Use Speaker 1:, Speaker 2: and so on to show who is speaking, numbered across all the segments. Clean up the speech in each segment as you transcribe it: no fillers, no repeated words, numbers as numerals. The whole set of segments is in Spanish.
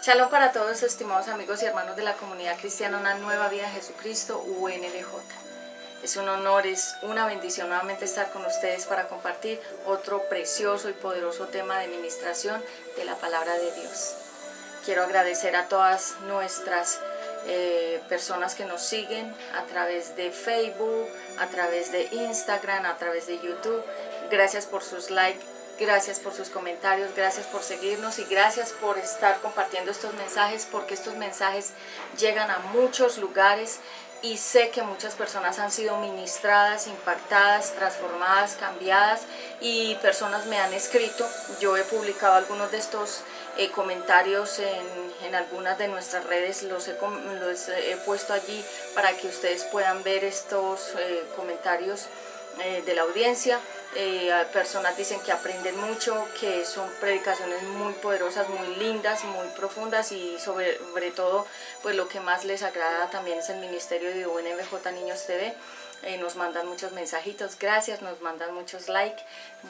Speaker 1: Shalom para todos, estimados amigos y hermanos de la comunidad cristiana Una Nueva Vida en Jesucristo, UNLJ. Es un honor, es una bendición nuevamente estar con ustedes para compartir otro precioso y poderoso tema de ministración de la palabra de Dios. Quiero agradecer a todas nuestras personas que nos siguen a través de Facebook, a través de Instagram, a través de YouTube. Gracias por sus likes. Gracias por sus comentarios, gracias por seguirnos y gracias por estar compartiendo estos mensajes, porque estos mensajes llegan a muchos lugares y sé que muchas personas han sido ministradas, impactadas, transformadas, cambiadas, y personas me han escrito. Yo he publicado algunos de estos comentarios en algunas de nuestras redes, los he puesto allí para que ustedes puedan ver estos comentarios de la audiencia. Personas dicen que aprenden mucho, que son predicaciones muy poderosas, muy lindas, muy profundas, y sobre todo pues lo que más les agrada también es el ministerio de UNLJ Niños TV. Nos mandan muchos mensajitos, gracias, nos mandan muchos likes,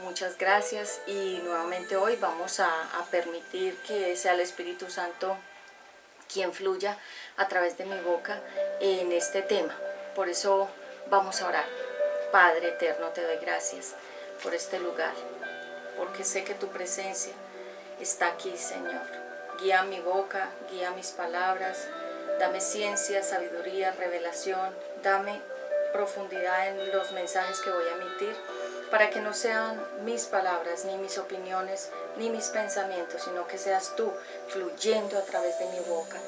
Speaker 1: muchas gracias, y nuevamente hoy vamos a permitir que sea el Espíritu Santo quien fluya a través de mi boca en este tema. Por eso vamos a orar. Padre eterno, te doy gracias por este lugar, porque sé que tu presencia está aquí, Señor. Guía mi boca, guía mis palabras, dame ciencia, sabiduría, revelación, dame profundidad en los mensajes que voy a emitir, para que no sean mis palabras, ni mis opiniones, ni mis pensamientos, sino que seas tú fluyendo a través de mi boca.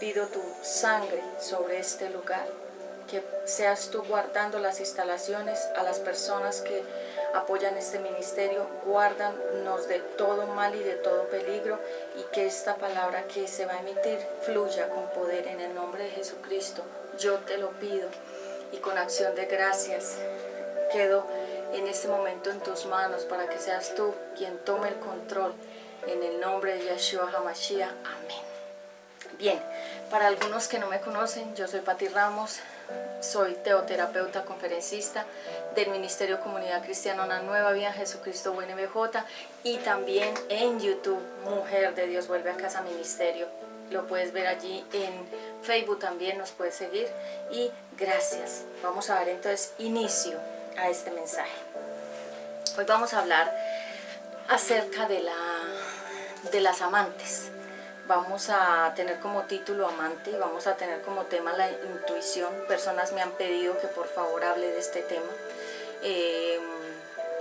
Speaker 1: Pido tu sangre sobre este lugar, que seas tú guardando las instalaciones, a las personas que apoyan este ministerio. Guárdanos de todo mal y de todo peligro, y que esta palabra que se va a emitir fluya con poder en el nombre de Jesucristo. Yo te lo pido, y con acción de gracias quedo en este momento en tus manos, para que seas tú quien tome el control, en el nombre de Yeshua HaMashiach. Amén. Bien, para algunos que no me conocen, yo soy Pati Ramos, soy teoterapeuta conferencista del Ministerio Comunidad Cristiana Una Nueva Vida en Jesucristo UNBJ, y también en YouTube, Mujer de Dios Vuelve a Casa Ministerio. Lo puedes ver allí en Facebook, también nos puedes seguir, y gracias. Vamos a dar entonces inicio a este mensaje. Hoy vamos a hablar acerca de las amantes. Vamos a tener como título amante, y vamos a tener como tema la intuición. Personas me han pedido que por favor hable de este tema.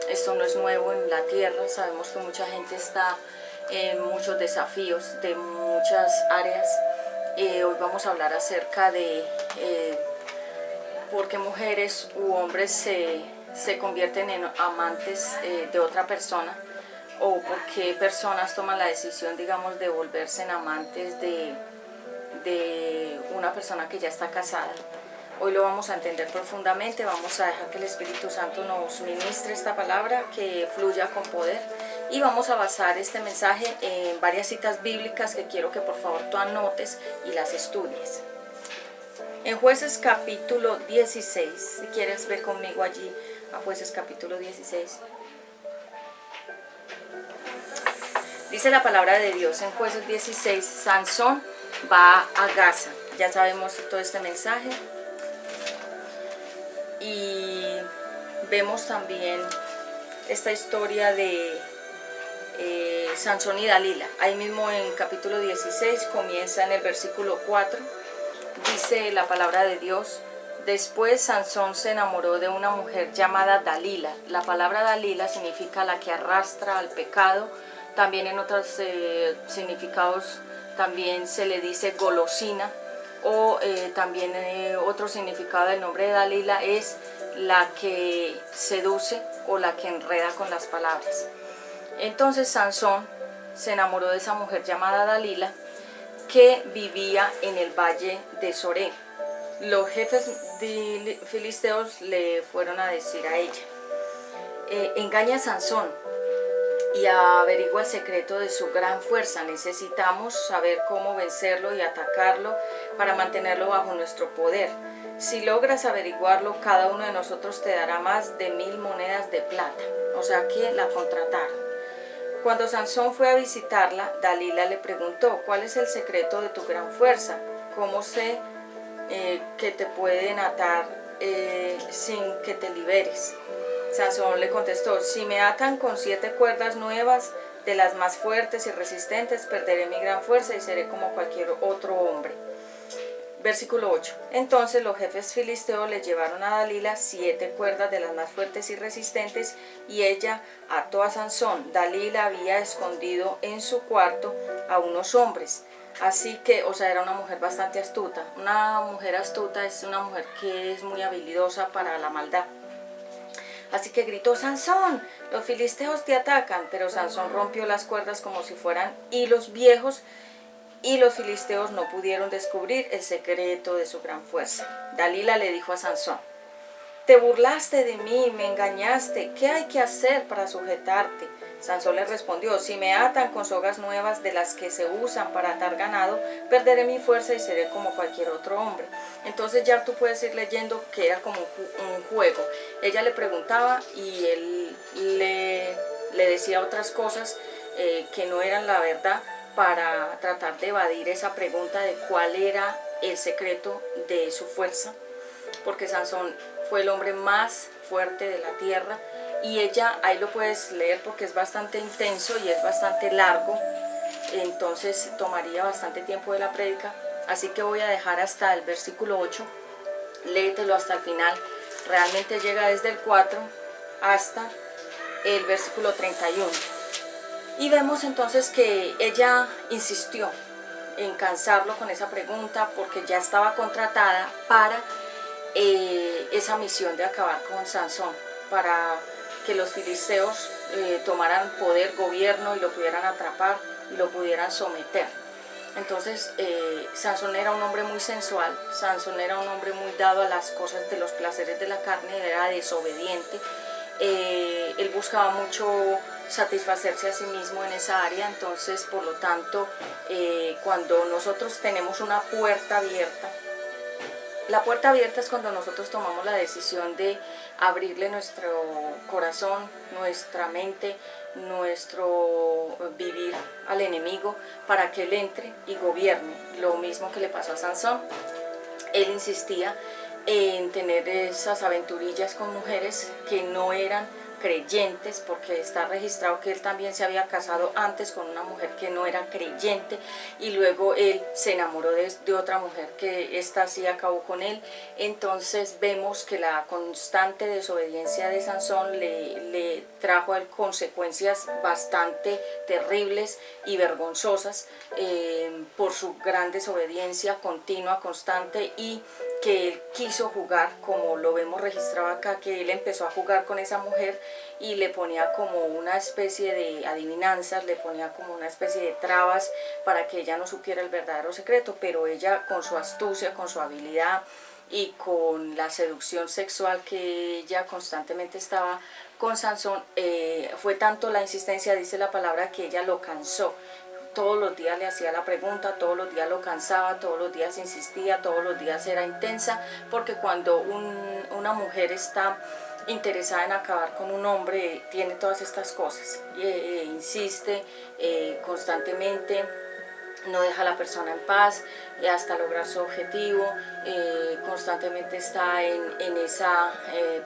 Speaker 1: Esto no es nuevo en la tierra, sabemos que mucha gente está en muchos desafíos de muchas áreas. Hoy vamos a hablar acerca de por qué mujeres u hombres se convierten en amantes de otra persona, o por qué personas toman la decisión, digamos, de volverse en amantes de una persona que ya está casada. Hoy lo vamos a entender profundamente. Vamos a dejar que el Espíritu Santo nos ministre esta palabra, que fluya con poder, y vamos a basar este mensaje en varias citas bíblicas que quiero que por favor tú anotes y las estudies. En Jueces capítulo 16, si quieres ver conmigo allí a Jueces capítulo 16. Dice la palabra de Dios en Jueces 16, Sansón va a Gaza. Ya sabemos todo este mensaje. Y vemos también esta historia de Sansón y Dalila. Ahí mismo en capítulo 16, comienza en el versículo 4. Dice la palabra de Dios: después Sansón se enamoró de una mujer llamada Dalila. La palabra Dalila significa la que arrastra al pecado. También en otros significados también se le dice golosina, o también otro significado del nombre de Dalila es la que seduce o la que enreda con las palabras. Entonces Sansón se enamoró de esa mujer llamada Dalila, que vivía en el valle de Soré. Los jefes filisteos le fueron a decir a ella: engaña a Sansón y averigua el secreto de su gran fuerza. Necesitamos saber cómo vencerlo y atacarlo para mantenerlo bajo nuestro poder. Si logras averiguarlo, cada uno de nosotros te dará más de 1000 monedas de plata. O sea que la contrataron. Cuando Sansón fue a visitarla, Dalila le preguntó: ¿cuál es el secreto de tu gran fuerza? ¿Cómo sé que te pueden atar sin que te liberes? Sansón le contestó: si me atan con 7 cuerdas nuevas, de las más fuertes y resistentes, perderé mi gran fuerza y seré como cualquier otro hombre. Versículo 8. Entonces los jefes filisteos le llevaron a Dalila 7 cuerdas de las más fuertes y resistentes, y ella ató a Sansón. Dalila había escondido en su cuarto a unos hombres. Así que, o sea, era una mujer bastante astuta. Una mujer astuta es una mujer que es muy habilidosa para la maldad. Así que gritó: Sansón, los filisteos te atacan. Pero Sansón rompió las cuerdas como si fueran hilos viejos, y los filisteos no pudieron descubrir el secreto de su gran fuerza. Dalila le dijo a Sansón: te burlaste de mí, me engañaste, ¿qué hay que hacer para sujetarte? Sansón le respondió: si me atan con sogas nuevas de las que se usan para atar ganado, perderé mi fuerza y seré como cualquier otro hombre. Entonces ya tú puedes ir leyendo que era como un juego. Ella le preguntaba y él le decía otras cosas que no eran la verdad, para tratar de evadir esa pregunta de cuál era el secreto de su fuerza, porque Sansón fue el hombre más fuerte de la tierra, y ella, ahí lo puedes leer porque es bastante intenso y es bastante largo, entonces tomaría bastante tiempo de la prédica, así que voy a dejar hasta el versículo 8, léetelo hasta el final, realmente llega desde el 4 hasta el versículo 31. Y vemos entonces que ella insistió en cansarlo con esa pregunta, porque ya estaba contratada para esa misión de acabar con Sansón, para que los filisteos tomaran poder, gobierno, y lo pudieran atrapar y lo pudieran someter. Entonces Sansón era un hombre muy sensual, Sansón era un hombre muy dado a las cosas de los placeres de la carne, era desobediente, él buscaba mucho satisfacerse a sí mismo en esa área. Entonces, por lo tanto, cuando nosotros tenemos una puerta abierta, la puerta abierta es cuando nosotros tomamos la decisión de abrirle nuestro corazón, nuestra mente, nuestro vivir al enemigo, para que él entre y gobierne. Lo mismo que le pasó a Sansón. Él insistía en tener esas aventurillas con mujeres que no eran creyentes, porque está registrado que él también se había casado antes con una mujer que no era creyente, y luego él se enamoró de otra mujer que esta sí acabó con él. Entonces vemos que la constante desobediencia de Sansón le trajo a él consecuencias bastante terribles y vergonzosas por su gran desobediencia continua, constante, y que él quiso jugar, como lo vemos registrado acá, que él empezó a jugar con esa mujer y le ponía como una especie de adivinanzas, le ponía como una especie de trabas para que ella no supiera el verdadero secreto, pero ella, con su astucia, con su habilidad y con la seducción sexual que ella constantemente estaba con Sansón, fue tanto la insistencia, dice la palabra, que ella lo cansó. Todos los días le hacía la pregunta, todos los días lo cansaba, todos los días insistía, todos los días era intensa, porque cuando una mujer está interesada en acabar con un hombre, tiene todas estas cosas, insiste constantemente, no deja a la persona en paz hasta lograr su objetivo, constantemente está en esa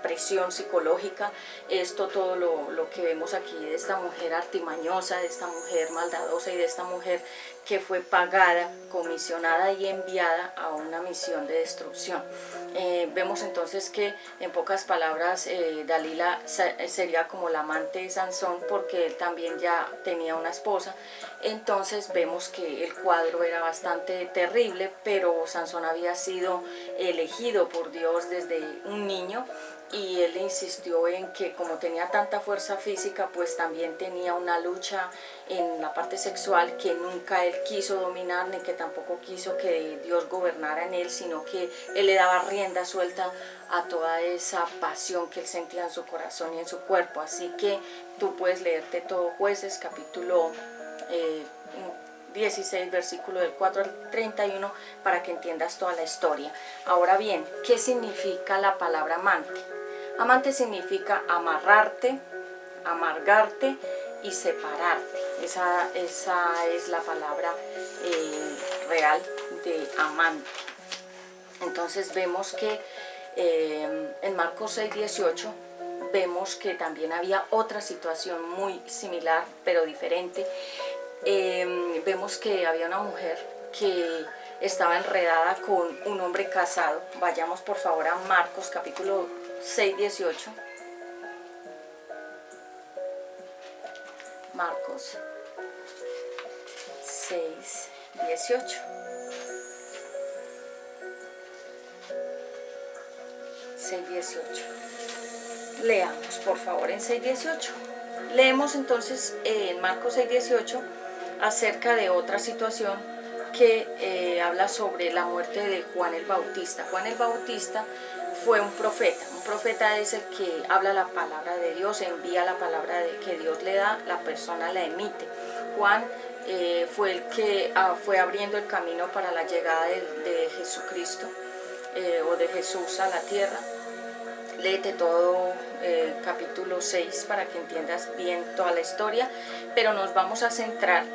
Speaker 1: presión psicológica. Esto todo lo que vemos aquí de esta mujer artimañosa, de esta mujer maldadosa y de esta mujer que fue pagada, comisionada y enviada a una misión de destrucción. Vemos entonces que, en pocas palabras, Dalila sería como la amante de Sansón, porque él también ya tenía una esposa. Entonces vemos que el cuadro era bastante terrible, pero Sansón había sido elegido por Dios desde un niño, y él insistió en que, como tenía tanta fuerza física, pues también tenía una lucha en la parte sexual que nunca él quiso dominar, ni que tampoco quiso que Dios gobernara en él, sino que él le daba rienda suelta a toda esa pasión que él sentía en su corazón y en su cuerpo. Así que tú puedes leerte todo Jueces, capítulo 16, versículo del 4 al 31, para que entiendas toda la historia. Ahora bien, ¿qué significa la palabra amante? Amante significa amarrarte, amargarte, y separarte. Esa es la palabra real de amante. Entonces vemos que en Marcos 6:18 vemos que también había otra situación muy similar pero diferente. Vemos que había una mujer que estaba enredada con un hombre casado. Vayamos por favor a Marcos capítulo 6:18. Marcos 6:18. 6:18. Leamos por favor en 6:18. Leemos entonces en Marcos 6:18 acerca de otra situación que habla sobre la muerte de Juan el Bautista. Juan el Bautista fue un profeta. Un profeta es el que habla la palabra de Dios, envía la palabra que Dios le da, la persona la emite. Juan fue el que fue abriendo el camino para la llegada de Jesucristo o de Jesús a la tierra. Léete todo capítulo 6 para que entiendas bien toda la historia, pero nos vamos a centrar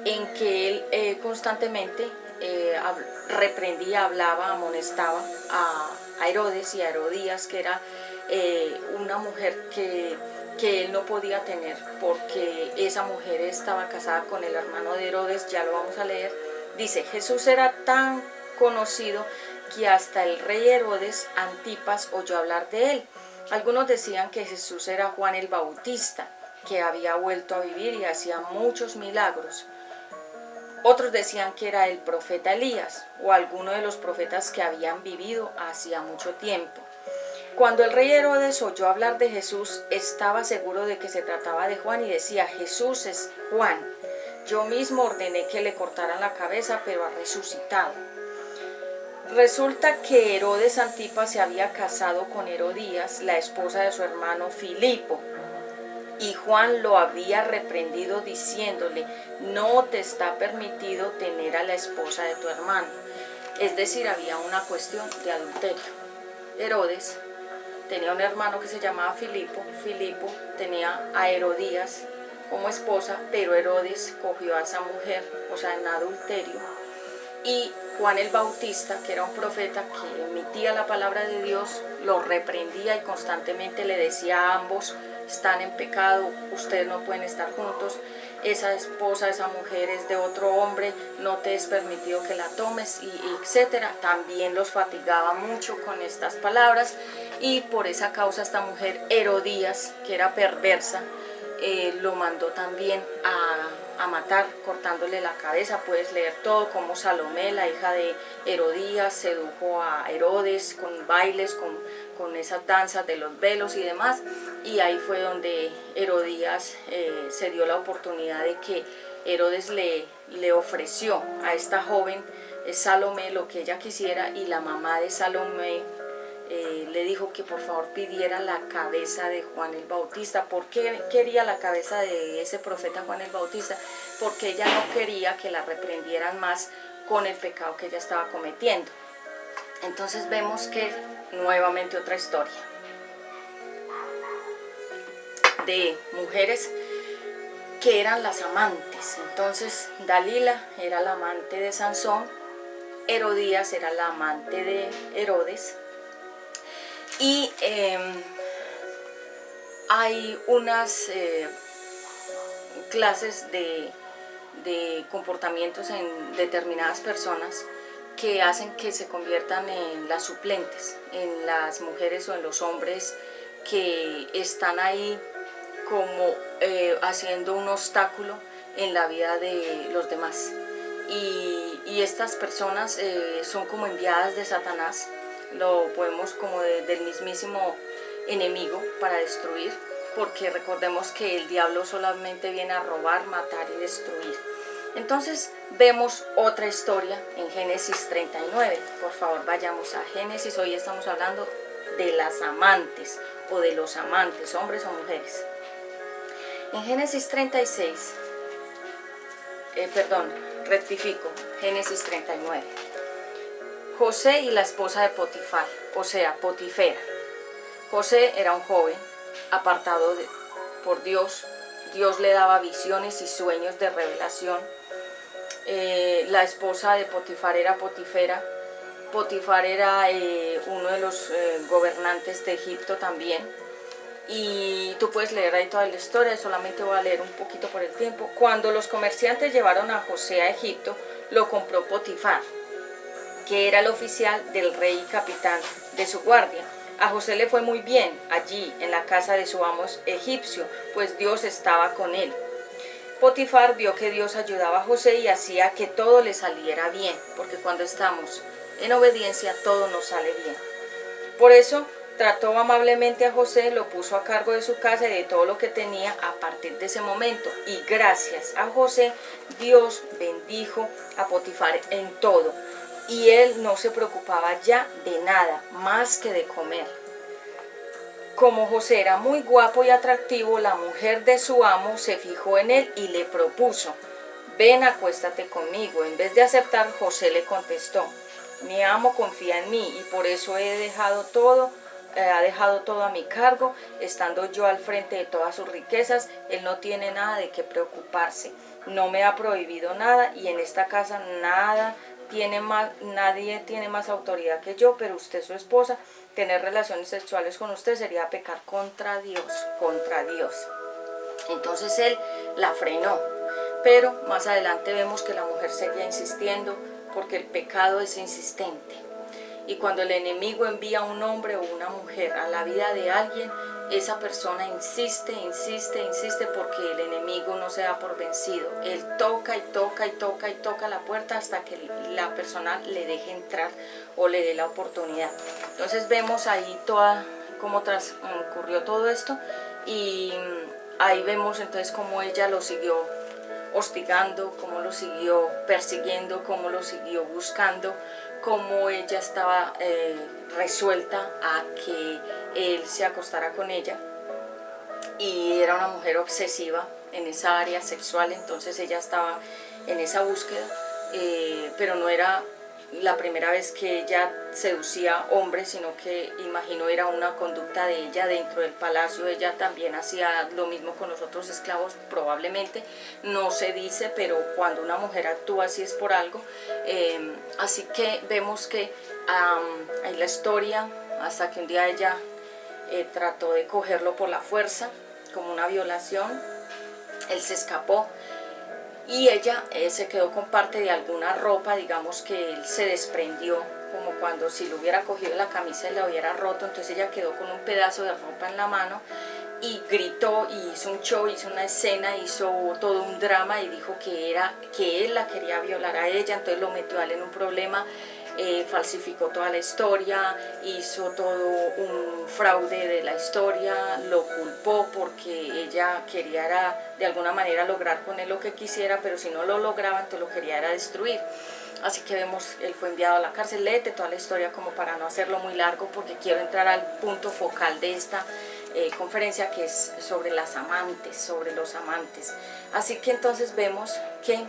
Speaker 1: en que él constantemente reprendía, hablaba, amonestaba a Herodes y a Herodías, que era una mujer que él no podía tener porque esa mujer estaba casada con el hermano de Herodes. Ya lo vamos a leer. Dice: Jesús era tan conocido que hasta el rey Herodes Antipas oyó hablar de él. Algunos decían que Jesús era Juan el Bautista, que había vuelto a vivir y hacía muchos milagros. Otros decían que era el profeta Elías o alguno de los profetas que habían vivido hacía mucho tiempo. Cuando el rey Herodes oyó hablar de Jesús, estaba seguro de que se trataba de Juan y decía: Jesús es Juan. Yo mismo ordené que le cortaran la cabeza, pero ha resucitado. Resulta que Herodes Antipas se había casado con Herodías, la esposa de su hermano Filipo, y Juan lo había reprendido diciéndole: no te está permitido tener a la esposa de tu hermano. Es decir, había una cuestión de adulterio. Herodes tenía un hermano que se llamaba Filipo. Filipo tenía a Herodías como esposa, pero Herodes cogió a esa mujer, o sea, en adulterio. Y Juan el Bautista, que era un profeta que emitía la palabra de Dios, lo reprendía y constantemente le decía a ambos: están en pecado, ustedes no pueden estar juntos, esa esposa, esa mujer es de otro hombre, no te es permitido que la tomes, y etcétera. También los fatigaba mucho con estas palabras, y por esa causa esta mujer Herodías, que era perversa, lo mandó también a matar, cortándole la cabeza. Puedes leer todo, como Salomé, la hija de Herodías, sedujo a Herodes con bailes, con esas danzas de los velos y demás, y ahí fue donde Herodías se dio la oportunidad de que Herodes le ofreció a esta joven Salomé lo que ella quisiera, y la mamá de Salomé le dijo que por favor pidiera la cabeza de Juan el Bautista. ¿Por qué quería la cabeza de ese profeta Juan el Bautista? Porque ella no quería que la reprendieran más con el pecado que ella estaba cometiendo. Entonces vemos que nuevamente otra historia de mujeres que eran las amantes. Entonces Dalila era la amante de Sansón, Herodías era la amante de Herodes, y hay unas clases de comportamientos en determinadas personas que hacen que se conviertan en las suplentes, en las mujeres o en los hombres que están ahí como haciendo un obstáculo en la vida de los demás. Y estas personas son como enviadas de Satanás, lo podemos como del mismísimo enemigo para destruir, porque recordemos que el diablo solamente viene a robar, matar y destruir. Entonces vemos otra historia en Génesis 39. Por favor, vayamos a Génesis. Hoy estamos hablando de las amantes o de los amantes, hombres o mujeres. En Génesis 36, Génesis 39. José y la esposa de Potifar, o sea, Potifera. José era un joven apartado por Dios, Dios le daba visiones y sueños de revelación. La esposa de Potifar era Potifera. Potifar era uno de los gobernantes de Egipto también. Y tú puedes leer ahí toda la historia, solamente voy a leer un poquito por el tiempo. Cuando los comerciantes llevaron a José a Egipto, lo compró Potifar, que era el oficial del rey y capitán de su guardia. A José le fue muy bien allí en la casa de su amo egipcio, pues Dios estaba con él. Potifar vio que Dios ayudaba a José y hacía que todo le saliera bien, porque cuando estamos en obediencia todo nos sale bien. Por eso trató amablemente a José, lo puso a cargo de su casa y de todo lo que tenía a partir de ese momento. Y gracias a José, Dios bendijo a Potifar en todo. Y él no se preocupaba ya de nada más que de comer. Como José era muy guapo y atractivo, la mujer de su amo se fijó en él y le propuso: ven, acuéstate conmigo. En vez de aceptar, José le contestó: mi amo confía en mí y por eso ha dejado todo a mi cargo, estando yo al frente de todas sus riquezas. Él no tiene nada de qué preocuparse, no me ha prohibido nada y en esta casa nadie tiene más autoridad que yo, pero usted, su esposa, tener relaciones sexuales con usted sería pecar contra Dios, contra Dios. Entonces él la frenó, pero más adelante vemos que la mujer seguía insistiendo, porque el pecado es insistente. Y cuando el enemigo envía a un hombre o una mujer a la vida de alguien, esa persona insiste porque el enemigo no se da por vencido. Él toca y toca la puerta hasta que la persona le deje entrar o le dé la oportunidad. Entonces vemos ahí cómo transcurrió todo esto y ahí vemos entonces cómo ella lo siguió hostigando, cómo lo siguió persiguiendo, cómo lo siguió buscando, cómo ella estaba resuelta a que él se acostara con ella, y era una mujer obsesiva en esa área sexual. Entonces ella estaba en esa búsqueda, pero no era la primera vez que ella seducía hombres, sino que imagino era una conducta de ella dentro del palacio. Ella también hacía lo mismo con los otros esclavos, probablemente, no se dice, pero cuando una mujer actúa así es por algo. Así que vemos que hay la historia, hasta que un día ella trató de cogerlo por la fuerza, como una violación. Él se escapó y ella se quedó con parte de alguna ropa, digamos que él se desprendió, como cuando si lo hubiera cogido la camisa y la hubiera roto. Entonces ella quedó con un pedazo de ropa en la mano y gritó y hizo un show, hizo una escena, hizo todo un drama y dijo que él la quería violar a ella. Entonces lo metió a él en un problema. Falsificó toda la historia, hizo todo un fraude de la historia, lo culpó porque ella quería de alguna manera lograr con él lo que quisiera, pero si no lo lograba, entonces lo quería era destruir. Así que vemos, él fue enviado a la cárcel. Léete toda la historia como para no hacerlo muy largo, porque quiero entrar al punto focal de esta conferencia, que es sobre las amantes, sobre los amantes. Así que entonces vemos que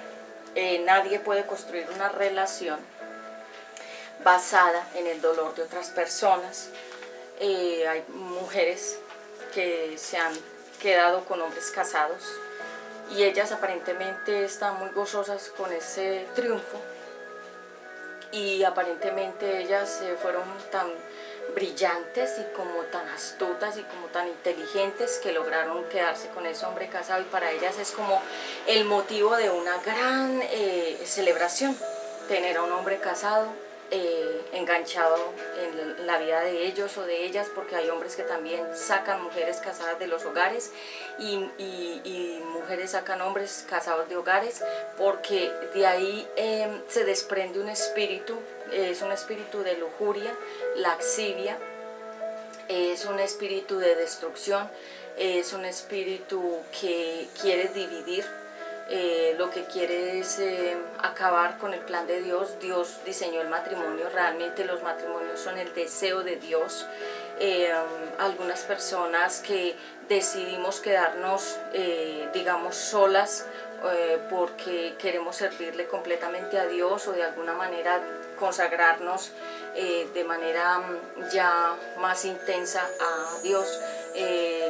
Speaker 1: nadie puede construir una relación basada en el dolor de otras personas. Hay mujeres que se han quedado con hombres casados y ellas aparentemente están muy gozosas con ese triunfo, y aparentemente ellas fueron tan brillantes y como tan astutas y como tan inteligentes que lograron quedarse con ese hombre casado, y para ellas es como el motivo de una gran celebración tener a un hombre casado enganchado en la vida de ellos o de ellas, porque hay hombres que también sacan mujeres casadas de los hogares y mujeres sacan hombres casados de hogares, porque de ahí se desprende un espíritu, es un espíritu de lujuria, laxivia, es un espíritu de destrucción, es un espíritu que quiere dividir. Lo que quiere es acabar con el plan de Dios. Dios diseñó el matrimonio, realmente los matrimonios son el deseo de Dios. Algunas personas que decidimos quedarnos, digamos, solas porque queremos servirle completamente a Dios, o de alguna manera consagrarnos de manera ya más intensa a Dios.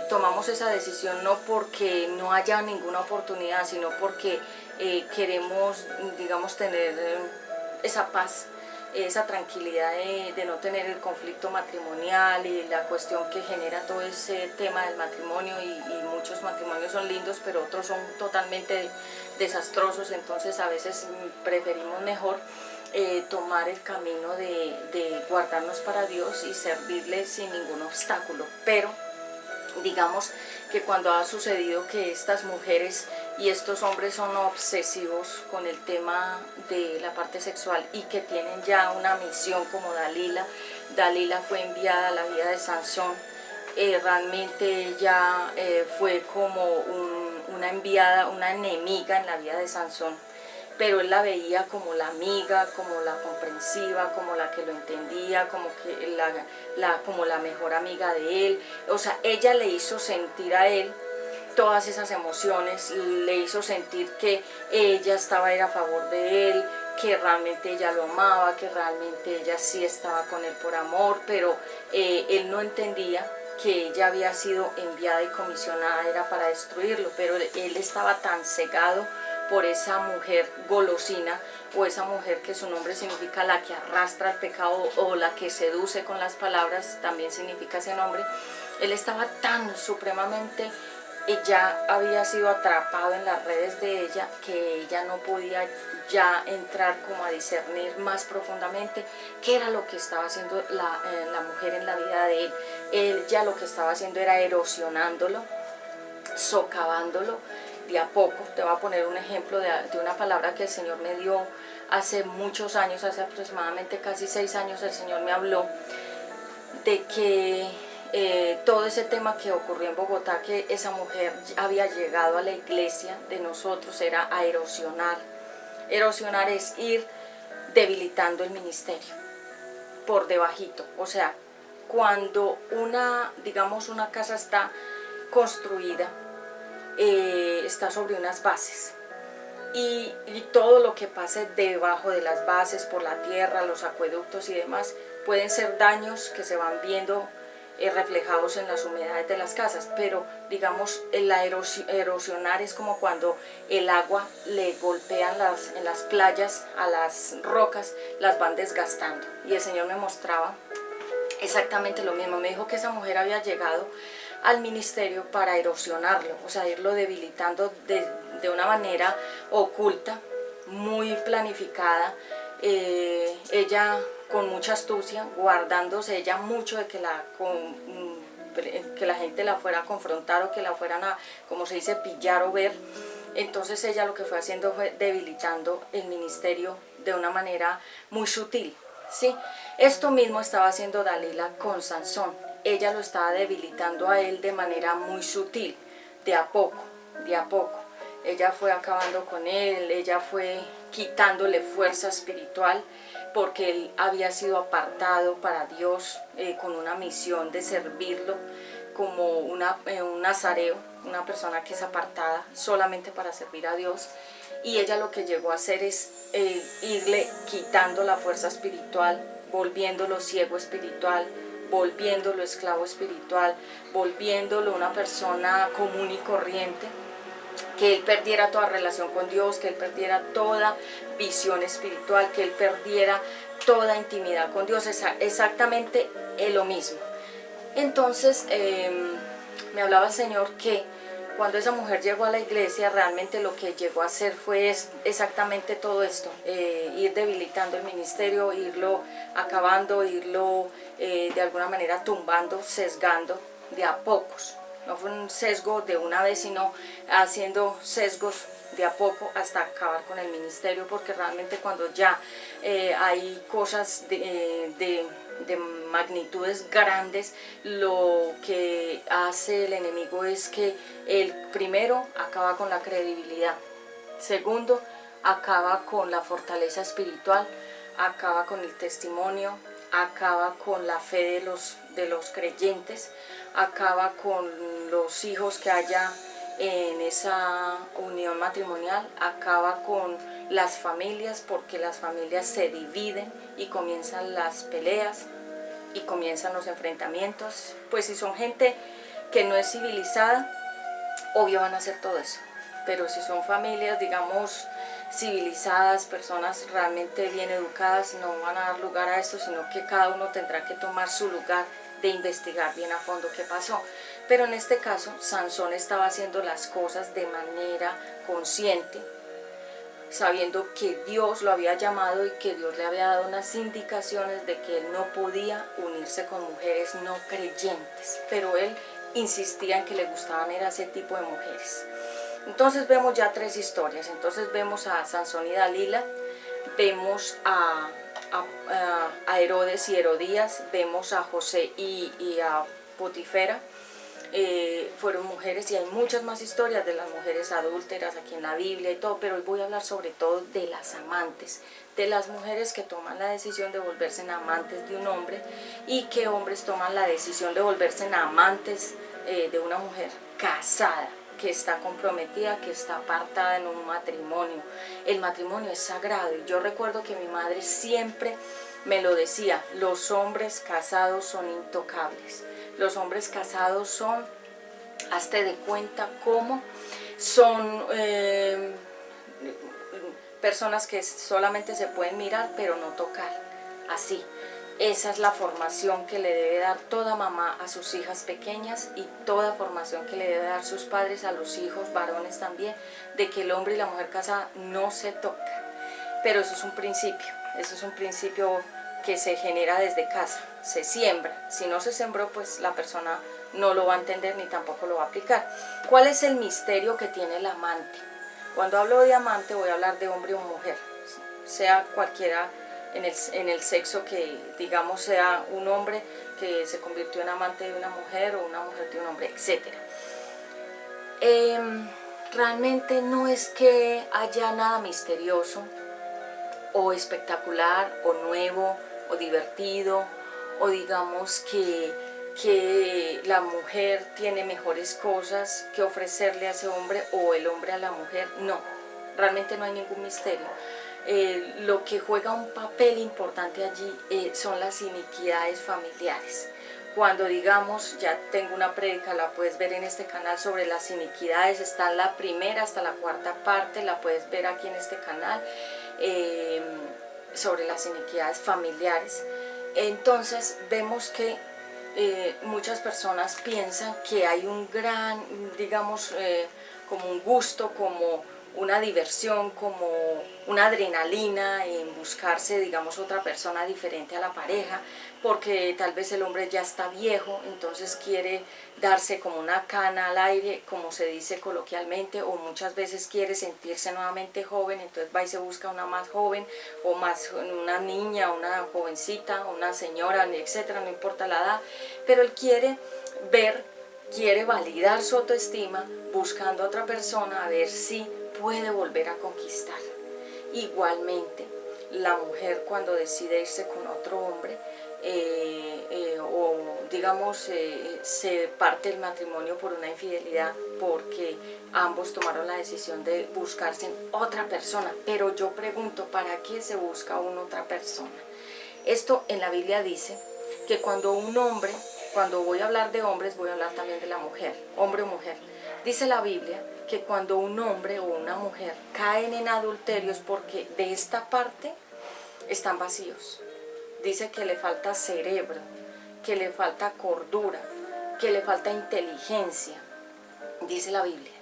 Speaker 1: tomamos esa decisión no porque no haya ninguna oportunidad, sino porque queremos, digamos, tener esa paz, esa tranquilidad de no tener el conflicto matrimonial y la cuestión que genera todo ese tema del matrimonio, y muchos matrimonios son lindos pero otros son totalmente desastrosos. Entonces a veces preferimos mejor tomar el camino de guardarnos para Dios y servirle sin ningún obstáculo. Pero digamos que cuando ha sucedido que estas mujeres y estos hombres son obsesivos con el tema de la parte sexual y que tienen ya una misión como Dalila fue enviada a la vida de Sansón. Realmente ella fue como una enviada, una enemiga en la vida de Sansón, pero él la veía como la amiga, como la comprensiva, como la que lo entendía, como como la mejor amiga de él. O sea, ella le hizo sentir a él todas esas emociones, le hizo sentir que ella estaba a favor de él, que realmente ella lo amaba, que realmente ella sí estaba con él por amor, pero él no entendía que ella había sido enviada y comisionada era para destruirlo, pero él estaba tan cegado por esa mujer golosina, o esa mujer que su nombre significa la que arrastra el pecado, o la que seduce con las palabras, también significa ese nombre. Él estaba tan supremamente, ya había sido atrapado en las redes de ella, que ella no podía ya entrar como a discernir más profundamente qué era lo que estaba haciendo la mujer en la vida de él. Él ya lo que estaba haciendo era erosionándolo, socavándolo de a poco. Te voy a poner un ejemplo de una palabra que el Señor me dio hace muchos años, hace aproximadamente casi 6 años. El Señor me habló de que todo ese tema que ocurrió en Bogotá, que esa mujer había llegado a la iglesia de nosotros, era a erosionar. Erosionar es ir debilitando el ministerio por debajito. O sea, cuando digamos, una casa está construida, está sobre unas bases, y todo lo que pase debajo de las bases, por la tierra, los acueductos y demás, pueden ser daños que se van viendo reflejados en las humedades de las casas. Pero digamos, erosionar es como cuando el agua le golpean en las playas a las rocas, las van desgastando. Y el Señor me mostraba exactamente lo mismo. Me dijo que esa mujer había llegado al ministerio para erosionarlo, o sea, irlo debilitando de una manera oculta, muy planificada. Ella con mucha astucia, guardándose ella mucho de que la gente la fuera a confrontar, o que la fueran a, como se dice, pillar o ver. Entonces ella lo que fue haciendo fue debilitando el ministerio de una manera muy sutil, ¿sí? Esto mismo estaba haciendo Dalila con Sansón. Ella lo estaba debilitando a él de manera muy sutil, de a poco, de a poco. Ella fue acabando con él, ella fue quitándole fuerza espiritual, porque él había sido apartado para Dios, con una misión de servirlo, como un nazareo, una persona que es apartada solamente para servir a Dios. Y ella lo que llegó a hacer es irle quitando la fuerza espiritual, volviéndolo ciego espiritual, volviéndolo esclavo espiritual, volviéndolo una persona común y corriente, que él perdiera toda relación con Dios, que él perdiera toda visión espiritual, que él perdiera toda intimidad con Dios. Exactamente lo mismo. Entonces me hablaba el Señor que cuando esa mujer llegó a la iglesia, realmente lo que llegó a hacer fue exactamente todo esto, ir debilitando el ministerio, irlo acabando, irlo de alguna manera tumbando, sesgando de a pocos. No fue un sesgo de una vez, sino haciendo sesgos de a poco hasta acabar con el ministerio, porque realmente cuando ya hay cosas de magnitudes grandes, lo que hace el enemigo es que el primero acaba con la credibilidad, segundo acaba con la fortaleza espiritual, acaba con el testimonio, acaba con la fe de los creyentes, acaba con los hijos que haya en esa unión matrimonial, acaba con las familias, porque las familias se dividen y comienzan las peleas y comienzan los enfrentamientos. Pues si son gente que no es civilizada, obvio van a hacer todo eso. Pero si son familias, digamos, civilizadas, personas realmente bien educadas, no van a dar lugar a esto, sino que cada uno tendrá que tomar su lugar de investigar bien a fondo qué pasó. Pero en este caso, Sansón estaba haciendo las cosas de manera consciente, sabiendo que Dios lo había llamado y que Dios le había dado unas indicaciones de que él no podía unirse con mujeres no creyentes, pero él insistía en que le gustaban era ese tipo de mujeres. Entonces vemos ya 3 historias. Entonces vemos a Sansón y Dalila, vemos a Herodes y Herodías, vemos a José y a Potifera. Fueron mujeres, y hay muchas más historias de las mujeres adúlteras aquí en la Biblia y todo, pero hoy voy a hablar sobre todo de las amantes, de las mujeres que toman la decisión de volverse amantes de un hombre, y que hombres toman la decisión de volverse amantes de una mujer casada, que está comprometida, que está apartada en un matrimonio. El matrimonio es sagrado, y yo recuerdo que mi madre siempre me lo decía: los hombres casados son intocables. Los hombres casados son, hazte de cuenta cómo son personas que solamente se pueden mirar pero no tocar, así. Esa es la formación que le debe dar toda mamá a sus hijas pequeñas, y toda formación que le debe dar sus padres a los hijos varones también, de que el hombre y la mujer casada no se tocan. Pero eso es un principio que se genera desde casa, se siembra. Si no se sembró, pues la persona no lo va a entender ni tampoco lo va a aplicar. ¿Cuál es el misterio que tiene el amante? Cuando hablo de amante voy a hablar de hombre o mujer, sea cualquiera en el sexo que, digamos, sea un hombre que se convirtió en amante de una mujer, o una mujer de un hombre, etc. Realmente no es que haya nada misterioso o espectacular o nuevo o divertido, o digamos que la mujer tiene mejores cosas que ofrecerle a ese hombre o el hombre a la mujer. No, realmente no hay ningún misterio. Lo que juega un papel importante allí son las iniquidades familiares. Cuando, digamos, ya tengo una prédica, la puedes ver en este canal, sobre las iniquidades, está la primera hasta la 4ª parte, la puedes ver aquí en este canal, sobre las iniquidades familiares. Entonces vemos que muchas personas piensan que hay un gran, digamos, como un gusto, como una diversión, como una adrenalina en buscarse, digamos, otra persona diferente a la pareja, porque tal vez el hombre ya está viejo, entonces quiere darse como una cana al aire, como se dice coloquialmente, o muchas veces quiere sentirse nuevamente joven, entonces va y se busca una más joven, o más una niña, una jovencita, una señora, etcétera, no importa la edad, pero él quiere validar su autoestima buscando a otra persona, a ver si puede volver a conquistar. Igualmente, la mujer, cuando decide irse con otro hombre, o digamos se parte el matrimonio por una infidelidad, porque ambos tomaron la decisión de buscarse en otra persona. Pero yo pregunto, ¿para qué se busca una otra persona? Esto en la Biblia dice que cuando un hombre, cuando voy a hablar de hombres, voy a hablar también de la mujer, hombre o mujer. Dice la Biblia que cuando un hombre o una mujer caen en adulterio es porque de esta parte están vacíos. Dice que le falta cerebro, que le falta cordura, que le falta inteligencia. Dice la Biblia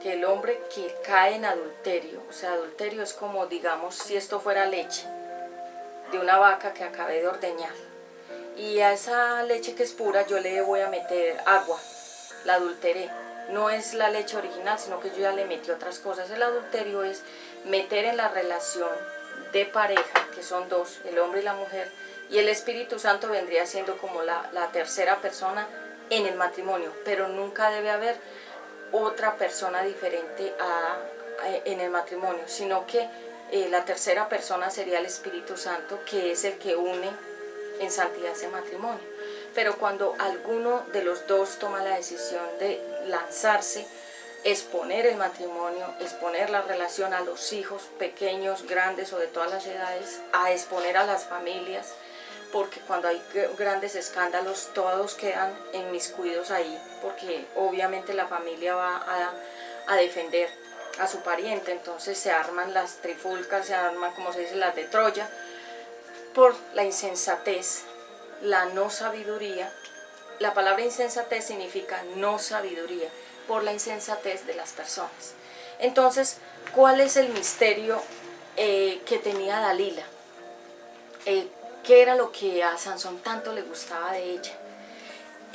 Speaker 1: que el hombre que cae en adulterio, o sea, adulterio es como, digamos, si esto fuera leche de una vaca que acabé de ordeñar, y a esa leche que es pura yo le voy a meter agua, la adulteré. No es la leche original, sino que yo ya le metí otras cosas. El adulterio es meter en la relación de pareja, que son dos, el hombre y la mujer, y el Espíritu Santo vendría siendo como la tercera persona en el matrimonio, pero nunca debe haber otra persona diferente en el matrimonio, sino que la tercera persona sería el Espíritu Santo, que es el que une en santidad ese matrimonio. Pero cuando alguno de los dos toma la decisión de lanzarse, exponer el matrimonio, exponer la relación a los hijos pequeños, grandes o de todas las edades, a exponer a las familias, porque cuando hay grandes escándalos todos quedan inmiscuidos ahí, porque obviamente la familia va a defender a su pariente, entonces se arman las trifulcas, se arman, como se dice, las de Troya, por la insensatez, la no sabiduría. La palabra insensatez significa no sabiduría, por la insensatez de las personas. Entonces, ¿cuál es el misterio que tenía Dalila? ¿Qué era lo que a Sansón tanto le gustaba de ella?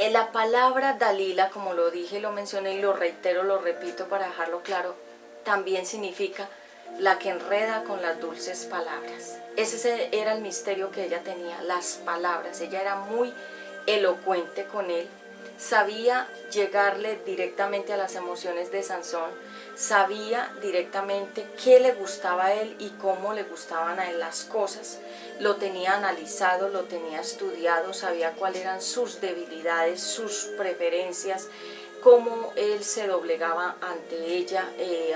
Speaker 1: La palabra Dalila, como lo dije, lo mencioné y lo reitero, lo repito para dejarlo claro, también significa la que enreda con las dulces palabras. Ese era el misterio que ella tenía, las palabras. Ella era muy elocuente con él, sabía llegarle directamente a las emociones de Sansón, sabía directamente qué le gustaba a él y cómo le gustaban a él las cosas, lo tenía analizado, lo tenía estudiado, sabía cuáles eran sus debilidades, sus preferencias, cómo él se doblegaba ante ella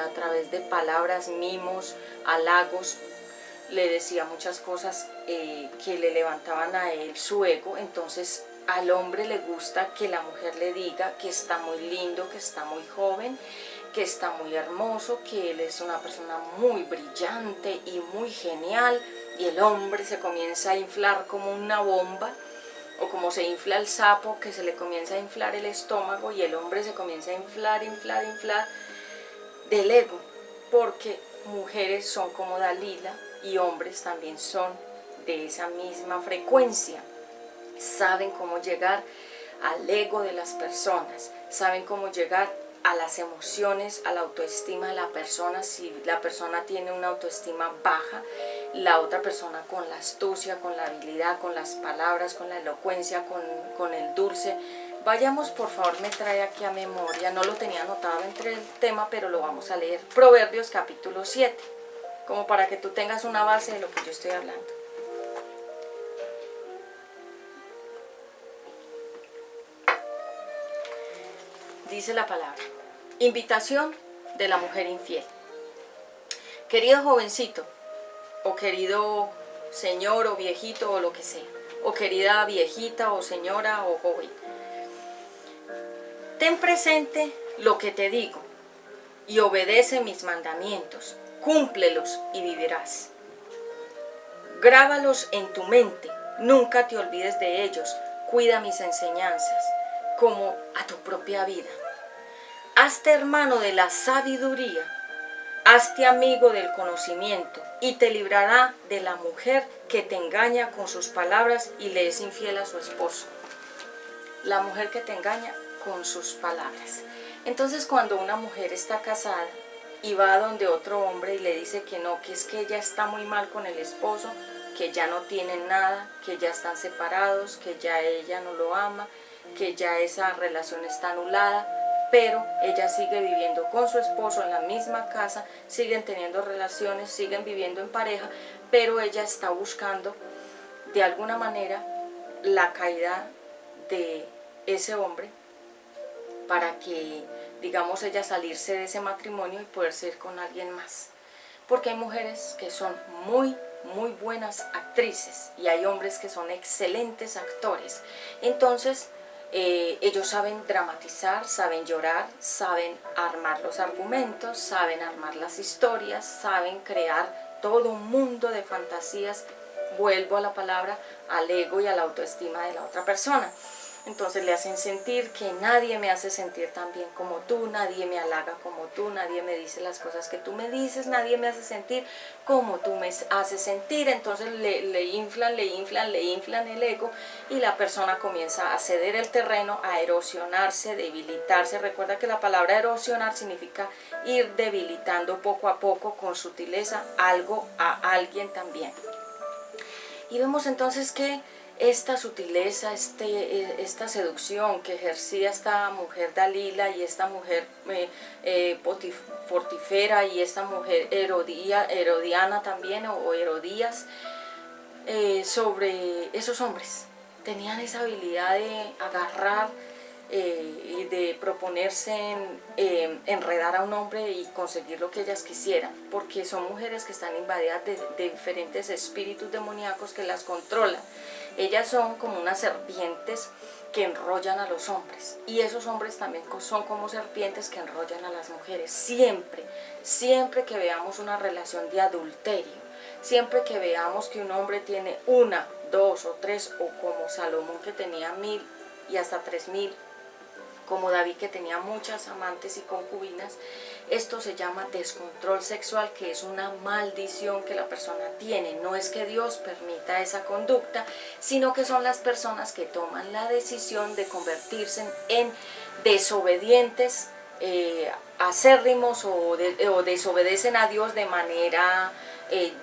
Speaker 1: a través de palabras, mimos, halagos. Le decía muchas cosas que le levantaban a él su ego. Entonces al hombre le gusta que la mujer le diga que está muy lindo, que está muy joven, que está muy hermoso, que él es una persona muy brillante y muy genial, y el hombre se comienza a inflar como una bomba, o como se infla el sapo, que se le comienza a inflar el estómago, y el hombre se comienza a inflar del ego, porque mujeres son como Dalila y hombres también son de esa misma frecuencia. Saben cómo llegar al ego de las personas, saben cómo llegar a las emociones, a la autoestima de la persona. Si la persona tiene una autoestima baja, la otra persona con la astucia, con la habilidad, con las palabras, con la elocuencia, con el dulce. Vayamos, por favor, me trae aquí a memoria, no lo tenía anotado entre el tema, pero lo vamos a leer. Proverbios capítulo 7, como para que tú tengas una base de lo que yo estoy hablando. Dice la palabra: invitación de la mujer infiel. Querido jovencito, o querido señor o viejito o lo que sea, o querida viejita o señora o joven, ten presente lo que te digo y obedece mis mandamientos, cúmplelos y vivirás. Grábalos en tu mente, nunca te olvides de ellos, cuida mis enseñanzas como a tu propia vida. Hazte hermano de la sabiduría, hazte amigo del conocimiento, y te librará de la mujer que te engaña con sus palabras y le es infiel a su esposo. La mujer que te engaña con sus palabras. Entonces, cuando una mujer está casada y va donde otro hombre y le dice que no, que es que ella está muy mal con el esposo, que ya no tienen nada, que ya están separados, que ya ella no lo ama, que ya esa relación está anulada, pero ella sigue viviendo con su esposo en la misma casa, siguen teniendo relaciones, siguen viviendo en pareja, pero ella está buscando de alguna manera la caída de ese hombre para que, digamos, ella salirse de ese matrimonio y poderse ir con alguien más. Porque hay mujeres que son muy buenas actrices y hay hombres que son excelentes actores. Entonces, ellos saben dramatizar, saben llorar, saben armar los argumentos, saben armar las historias, saben crear todo un mundo de fantasías. Vuelvo a la palabra, al ego y a la autoestima de la otra persona. Entonces le hacen sentir que nadie me hace sentir tan bien como tú, nadie me halaga como tú, nadie me dice las cosas que tú me dices, nadie me hace sentir como tú me haces sentir. Entonces le inflan el ego y la persona comienza a ceder el terreno, a erosionarse, debilitarse. Recuerda que la palabra erosionar significa ir debilitando poco a poco con sutileza algo a alguien también. Y vemos entonces que esta sutileza, esta seducción que ejercía esta mujer Dalila y esta mujer Potifera y esta mujer Herodiana también, o Herodías, sobre esos hombres. Tenían esa habilidad de agarrar y de proponerse enredar a un hombre y conseguir lo que ellas quisieran, porque son mujeres que están invadidas de diferentes espíritus demoníacos que las controlan. Ellas son como unas serpientes que enrollan a los hombres, y esos hombres también son como serpientes que enrollan a las mujeres. Siempre que veamos una relación de adulterio, siempre que veamos que un hombre tiene 1, 2 o 3, o como Salomón que tenía 1000 y hasta 3000, como David que tenía muchas amantes y concubinas, esto se llama descontrol sexual, que es una maldición que la persona tiene. No es que Dios permita esa conducta, sino que son las personas que toman la decisión de convertirse en desobedientes, acérrimos, o desobedecen a Dios de manera...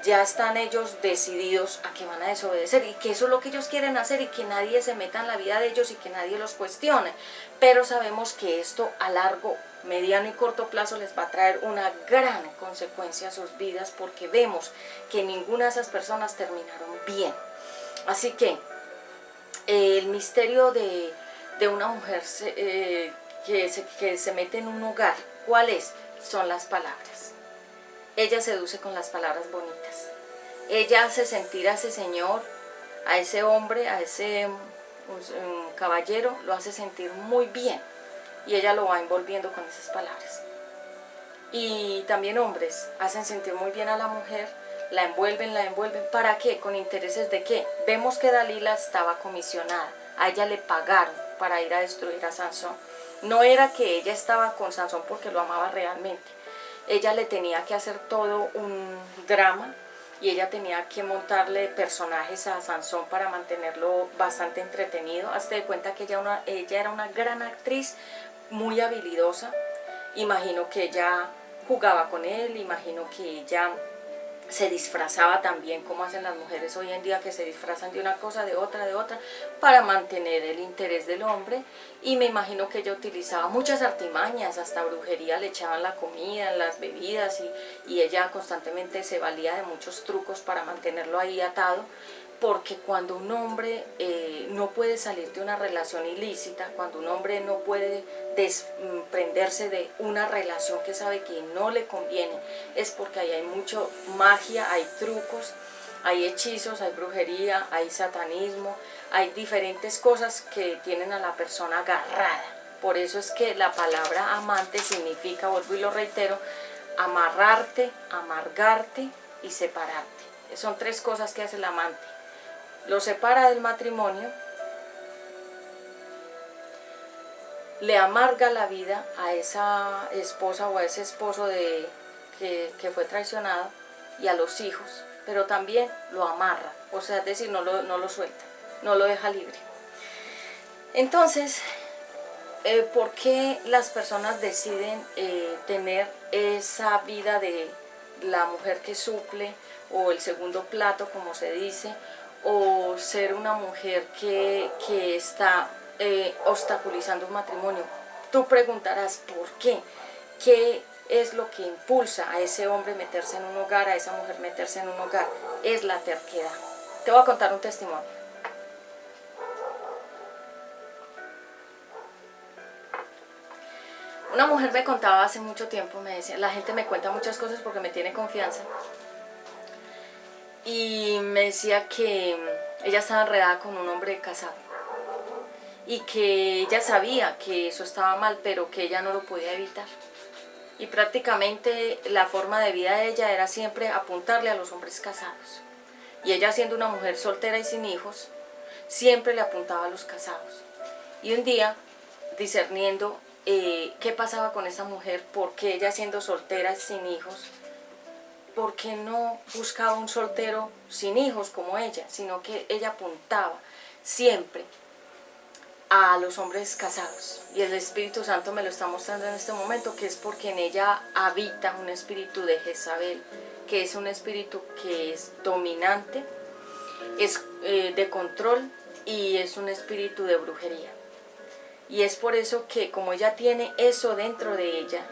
Speaker 1: ya están ellos decididos a que van a desobedecer, y que eso es lo que ellos quieren hacer, y que nadie se meta en la vida de ellos y que nadie los cuestione. Pero sabemos que esto a largo, mediano y corto plazo les va a traer una gran consecuencia a sus vidas, porque vemos que ninguna de esas personas terminaron bien. Así que el misterio de una mujer que se mete en un hogar, ¿cuál es? Son las palabras. Ella seduce con las palabras bonitas. Ella hace sentir a ese señor, a ese hombre, a ese caballero, lo hace sentir muy bien, y ella lo va envolviendo con esas palabras. Y también hombres hacen sentir muy bien a la mujer, la envuelven. ¿Para qué? ¿Con intereses de qué? Vemos que Dalila estaba comisionada, a ella le pagaron para ir a destruir a Sansón. No era que ella estaba con Sansón porque lo amaba realmente. Ella le tenía que hacer todo un drama, y ella tenía que montarle personajes a Sansón para mantenerlo bastante entretenido. Hazte de cuenta que ella era una gran actriz, muy habilidosa. Imagino que ella jugaba con él, imagino que ella se disfrazaba también, como hacen las mujeres hoy en día, que se disfrazan de una cosa, de otra, para mantener el interés del hombre. Y me imagino que ella utilizaba muchas artimañas, hasta brujería, le echaban la comida, las bebidas, y ella constantemente se valía de muchos trucos para mantenerlo ahí atado. Porque cuando un hombre no puede salir de una relación ilícita, cuando un hombre no puede desprenderse de una relación que sabe que no le conviene, es porque ahí hay mucha magia, hay trucos, hay hechizos, hay brujería, hay satanismo, hay diferentes cosas que tienen a la persona agarrada. Por eso es que la palabra amante significa, vuelvo y lo reitero, amarrarte, amargarte y separarte. Son 3 cosas que hace el amante. Lo separa del matrimonio, le amarga la vida a esa esposa o a ese esposo que fue traicionado, y a los hijos, pero también lo amarra, o sea, es decir, no lo suelta, no lo deja libre. Entonces, ¿por qué las personas deciden tener esa vida de la mujer que suple, o el segundo plato, como se dice, o ser una mujer que está obstaculizando un matrimonio? Tú preguntarás, ¿por qué? ¿Qué es lo que impulsa a ese hombre meterse en un hogar, a esa mujer meterse en un hogar? Es la terquedad. Te voy a contar un testimonio. Una mujer me contaba hace mucho tiempo, me decía, la gente me cuenta muchas cosas porque me tiene confianza, y me decía que ella estaba enredada con un hombre casado, y que ella sabía que eso estaba mal, pero que ella no lo podía evitar. Y prácticamente la forma de vida de ella era siempre apuntarle a los hombres casados. Y ella, siendo una mujer soltera y sin hijos, siempre le apuntaba a los casados. Y un día, discerniendo qué pasaba con esa mujer, por qué ella, siendo soltera y sin hijos, ¿por qué no buscaba un soltero sin hijos como ella? Sino que ella apuntaba siempre a los hombres casados. Y el Espíritu Santo me lo está mostrando en este momento, que es porque en ella habita un espíritu de Jezabel, que es un espíritu que es dominante, es de control, y es un espíritu de brujería. Y es por eso que, como ella tiene eso dentro de ella,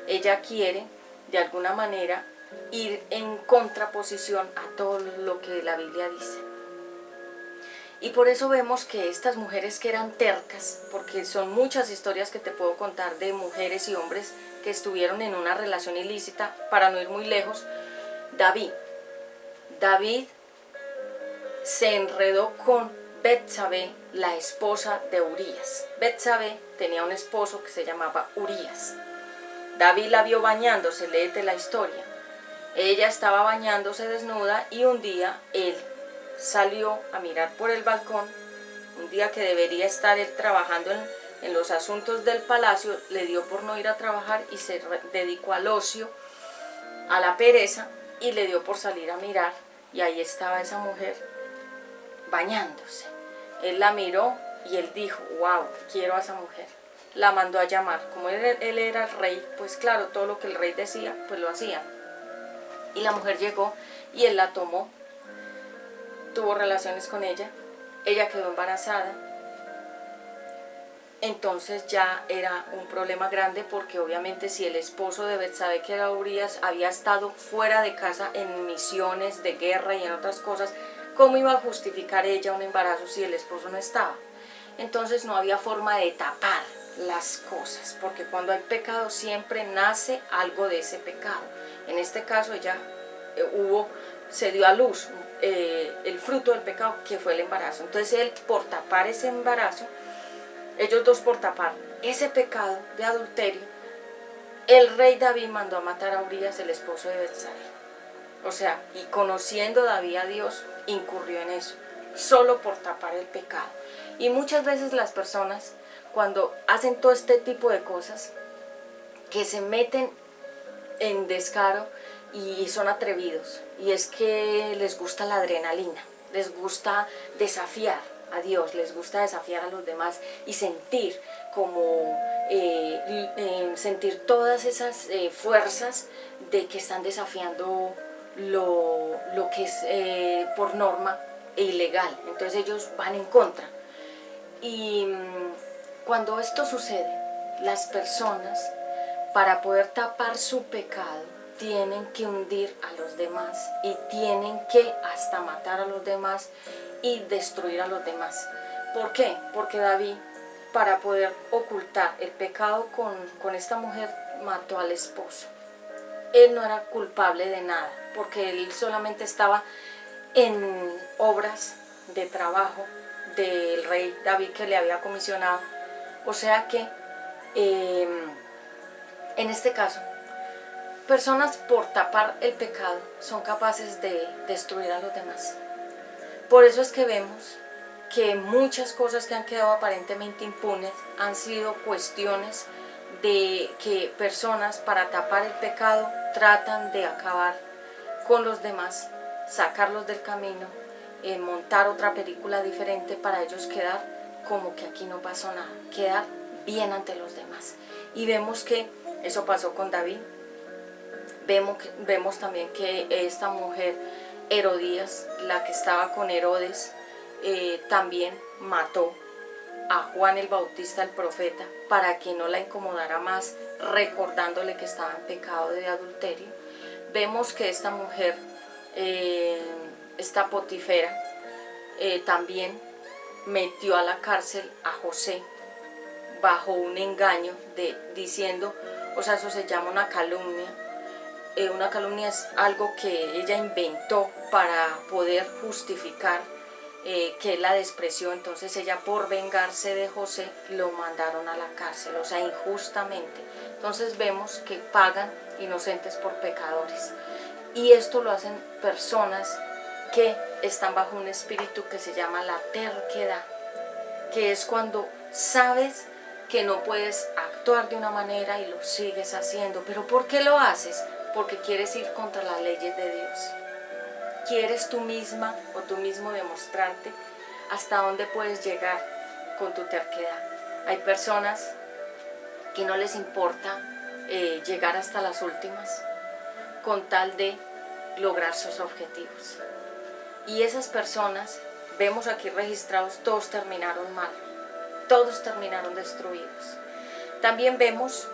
Speaker 1: ella quiere de alguna manera ir en contraposición a todo lo que la Biblia dice. Y por eso vemos que estas mujeres que eran tercas, porque son muchas historias que te puedo contar de mujeres y hombres que estuvieron en una relación ilícita, para no ir muy lejos. David se enredó con Betsabé, la esposa de Urías. Betsabé tenía un esposo que se llamaba Urías. David la vio bañándose, léete la historia. Ella estaba bañándose desnuda y un día él salió a mirar por el balcón, un día que debería estar él trabajando en los asuntos del palacio, le dio por no ir a trabajar y se dedicó al ocio, a la pereza, y le dio por salir a mirar, y ahí estaba esa mujer bañándose. Él la miró y él dijo, wow, quiero a esa mujer. La mandó a llamar. Como él era el rey, pues claro, todo lo que el rey decía, pues lo hacía. Y la mujer llegó y él la tomó, tuvo relaciones con ella, ella quedó embarazada. Entonces ya era un problema grande, porque obviamente si el esposo de Betsabé, que era Urías, había estado fuera de casa en misiones de guerra y en otras cosas, ¿cómo iba a justificar ella un embarazo si el esposo no estaba? Entonces no había forma de tapar las cosas, porque cuando hay pecado siempre nace algo de ese pecado. En este caso ella se dio a luz el fruto del pecado, que fue el embarazo. Entonces él, por tapar ese embarazo, ellos dos por tapar ese pecado de adulterio, el rey David mandó a matar a Urías, el esposo de Betsabé. O sea, y conociendo David a Dios, incurrió en eso, solo por tapar el pecado. Y muchas veces las personas, cuando hacen todo este tipo de cosas, que se meten en descaro y son atrevidos, y es que les gusta la adrenalina, les gusta desafiar a Dios, les gusta desafiar a los demás y sentir como sentir todas esas fuerzas de que están desafiando lo que es por norma e ilegal. Entonces ellos van en contra. Y cuando esto sucede, las personas, para poder tapar su pecado, tienen que hundir a los demás y tienen que hasta matar a los demás y destruir a los demás. ¿Por qué? Porque David, para poder ocultar el pecado con esta mujer, mató al esposo. Él no era culpable de nada, porque él solamente estaba en obras de trabajo del rey David, que le había comisionado. O sea que en este caso, personas por tapar el pecado son capaces de destruir a los demás. Por eso es que vemos que muchas cosas que han quedado aparentemente impunes han sido cuestiones de que personas, para tapar el pecado, tratan de acabar con los demás, sacarlos del camino, montar otra película diferente para ellos quedar como que aquí no pasó nada, quedar bien ante los demás. Y vemos que eso pasó con David. Vemos también que esta mujer Herodías, la que estaba con Herodes, también mató a Juan el Bautista, el profeta, para que no la incomodara más, recordándole que estaba en pecado de adulterio. Vemos que esta mujer, esta Potifera, también metió a la cárcel a José bajo un engaño, diciendo, o sea, eso se llama una calumnia. Una calumnia es algo que ella inventó para poder justificar que él la despreció. Entonces ella, por vengarse de José, lo mandaron a la cárcel, o sea, injustamente. Entonces vemos que pagan inocentes por pecadores, y esto lo hacen personas que están bajo un espíritu que se llama la terquedad, que es cuando sabes que no puedes actuar de una manera y lo sigues haciendo. ¿Pero por qué lo haces? Porque quieres ir contra las leyes de Dios. Quieres tú misma o tú mismo demostrarte hasta dónde puedes llegar con tu terquedad. Hay personas que no les importa llegar hasta las últimas con tal de lograr sus objetivos. Y esas personas, vemos aquí registrados, todos terminaron mal, todos terminaron destruidos. También vemos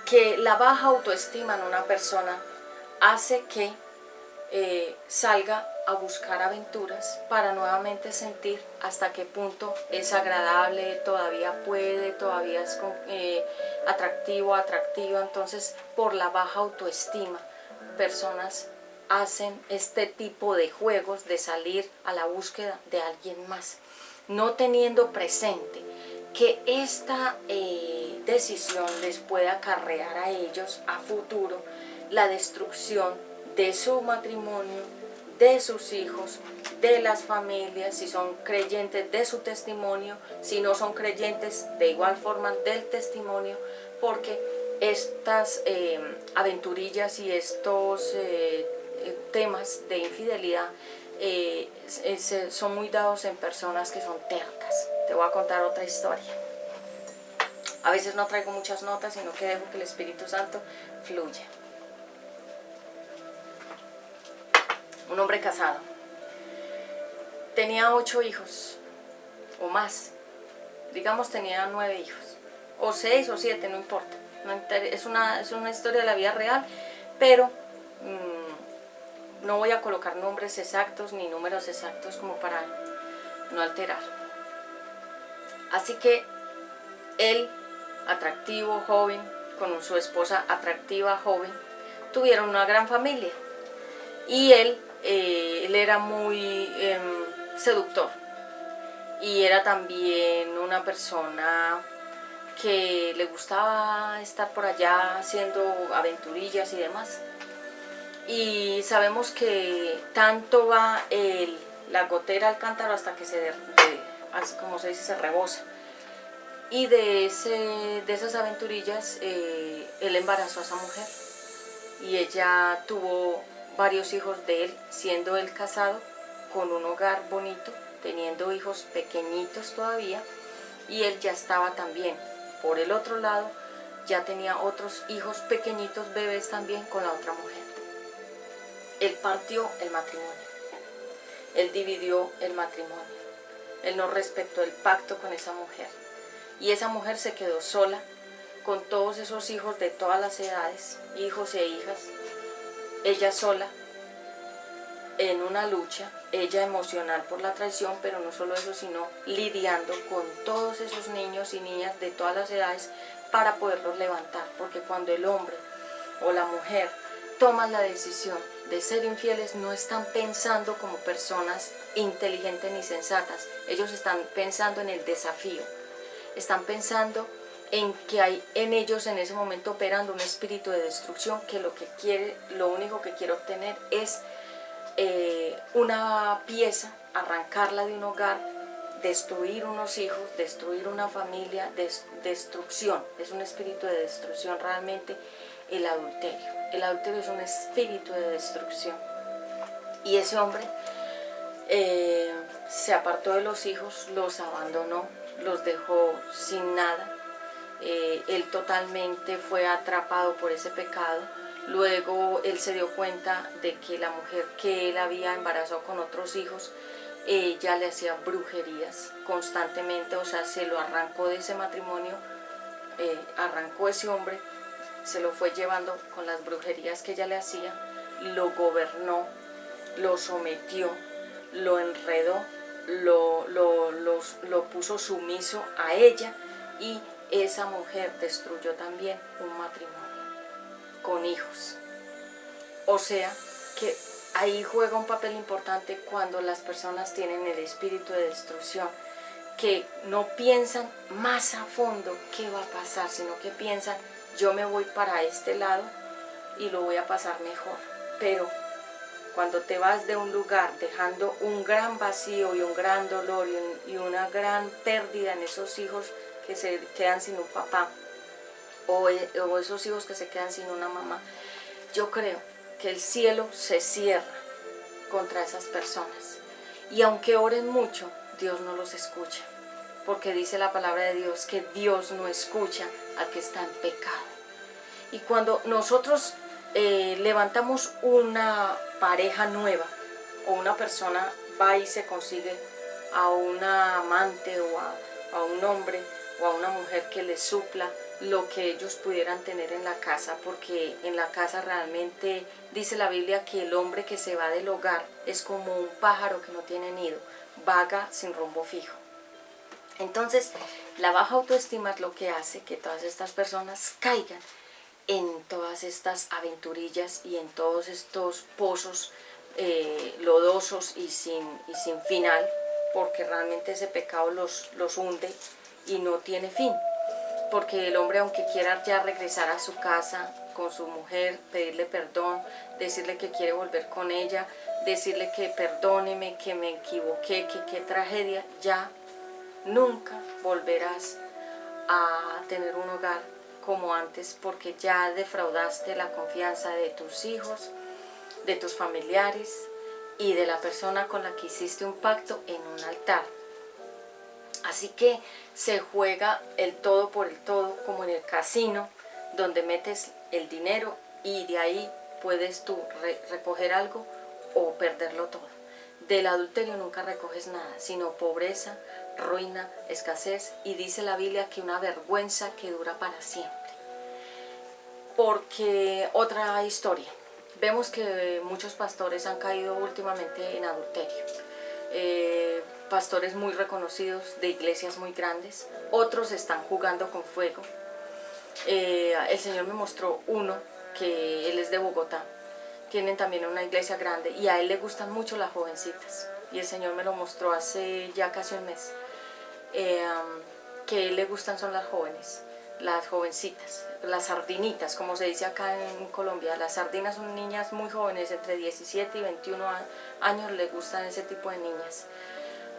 Speaker 1: que la baja autoestima en una persona hace que salga a buscar aventuras para nuevamente sentir hasta qué punto es agradable, todavía puede, todavía es atractiva. Entonces, por la baja autoestima, personas hacen este tipo de juegos de salir a la búsqueda de alguien más, no teniendo presente que esta decisión les puede acarrear a ellos a futuro la destrucción de su matrimonio, de sus hijos, de las familias, si son creyentes de su testimonio, si no son creyentes de igual forma del testimonio, porque estas aventurillas y estos temas de infidelidad son muy dados en personas que son tercas. Te voy a contar otra historia. A veces no traigo muchas notas, sino que dejo que el Espíritu Santo fluya. Un hombre casado. Tenía 8 hijos o más. Digamos tenía 9 hijos. O 6 o 7, no importa. Es una historia de la vida real, pero no voy a colocar nombres exactos ni números exactos como para no alterar. Así que él, atractivo, joven, con su esposa atractiva, joven, tuvieron una gran familia. Y él era muy seductor. Y era también una persona que le gustaba estar por allá haciendo aventurillas y demás. Y sabemos que tanto va la gotera al cántaro hasta que como se dice, se rebosa. Y de esas aventurillas, él embarazó a esa mujer. Y ella tuvo varios hijos de él, siendo él casado, con un hogar bonito, teniendo hijos pequeñitos todavía. Y él ya estaba también, por el otro lado, ya tenía otros hijos pequeñitos, bebés también, con la otra mujer. Él partió el matrimonio, él dividió el matrimonio, él no respetó el pacto con esa mujer. Y esa mujer se quedó sola con todos esos hijos de todas las edades, hijos e hijas, ella sola, en una lucha, ella emocional por la traición, pero no solo eso, sino lidiando con todos esos niños y niñas de todas las edades para poderlos levantar, porque cuando el hombre o la mujer toman la decisión de ser infieles, no están pensando como personas inteligentes ni sensatas, ellos están pensando en el desafío, están pensando en que hay en ellos en ese momento operando un espíritu de destrucción que lo único que quiere obtener es una pieza, arrancarla de un hogar, destruir unos hijos, destruir una familia, destrucción. Es un espíritu de destrucción realmente el adulterio. El adulterio es un espíritu de destrucción. Y ese hombre se apartó de los hijos, los abandonó, los dejó sin nada. Él totalmente fue atrapado por ese pecado. Luego él se dio cuenta de que la mujer que él había embarazado con otros hijos, ella le hacía brujerías constantemente, o sea, se lo arrancó de ese matrimonio, arrancó ese hombre, se lo fue llevando con las brujerías que ella le hacía, lo gobernó, lo sometió, lo enredó, lo puso sumiso a ella, y esa mujer destruyó también un matrimonio con hijos. O sea que ahí juega un papel importante cuando las personas tienen el espíritu de destrucción, que no piensan más a fondo qué va a pasar, sino que piensan, yo me voy para este lado y lo voy a pasar mejor. Pero cuando te vas de un lugar dejando un gran vacío y un gran dolor y una gran pérdida en esos hijos que se quedan sin un papá, o esos hijos que se quedan sin una mamá, yo creo que el cielo se cierra contra esas personas. Y aunque oren mucho, Dios no los escucha, porque dice la palabra de Dios que Dios no escucha al que está en pecado. Y cuando nosotros levantamos una pareja nueva, o una persona va y se consigue a una amante o a un hombre o a una mujer que les supla lo que ellos pudieran tener en la casa, porque en la casa realmente dice la Biblia que el hombre que se va del hogar es como un pájaro que no tiene nido, vaga sin rumbo fijo. Entonces, la baja autoestima es lo que hace que todas estas personas caigan en todas estas aventurillas y en todos estos pozos lodosos y sin final, porque realmente ese pecado los hunde y no tiene fin. Porque el hombre, aunque quiera ya regresar a su casa con su mujer, pedirle perdón, decirle que quiere volver con ella, decirle que perdóneme, que me equivoqué, que qué tragedia, ya nunca volverás a tener un hogar como antes, porque ya defraudaste la confianza de tus hijos, de tus familiares y de la persona con la que hiciste un pacto en un altar. Así que se juega el todo por el todo, como en el casino, donde metes el dinero y de ahí puedes tú recoger algo o perderlo todo. Del adulterio nunca recoges nada, sino pobreza, ruina, escasez, y dice la Biblia que una vergüenza que dura para siempre. Porque otra historia, vemos que muchos pastores han caído últimamente en adulterio. Pastores muy reconocidos de iglesias muy grandes, otros están jugando con fuego. El Señor me mostró uno, que él es de Bogotá, tienen también una iglesia grande y a él le gustan mucho las jovencitas, y el Señor me lo mostró hace ya casi un mes, que a él le gustan son las jóvenes, las jovencitas, las sardinitas, como se dice acá en Colombia. Las sardinas son niñas muy jóvenes, entre 17 y 21 años, le gustan ese tipo de niñas.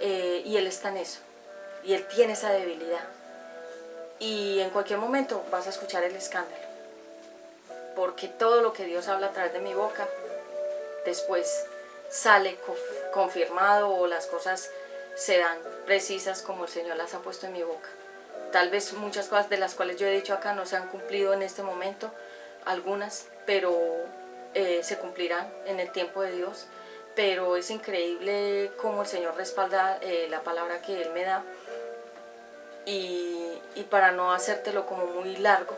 Speaker 1: Y él está en eso, y él tiene esa debilidad, y en cualquier momento vas a escuchar el escándalo, porque todo lo que Dios habla a través de mi boca después sale confirmado, o las cosas se dan precisas como el Señor las ha puesto en mi boca. Tal vez muchas cosas de las cuales yo he dicho acá no se han cumplido en este momento, algunas, pero se cumplirán en el tiempo de Dios. Pero es increíble cómo el Señor respalda la palabra que Él me da. Y para no hacértelo como muy largo,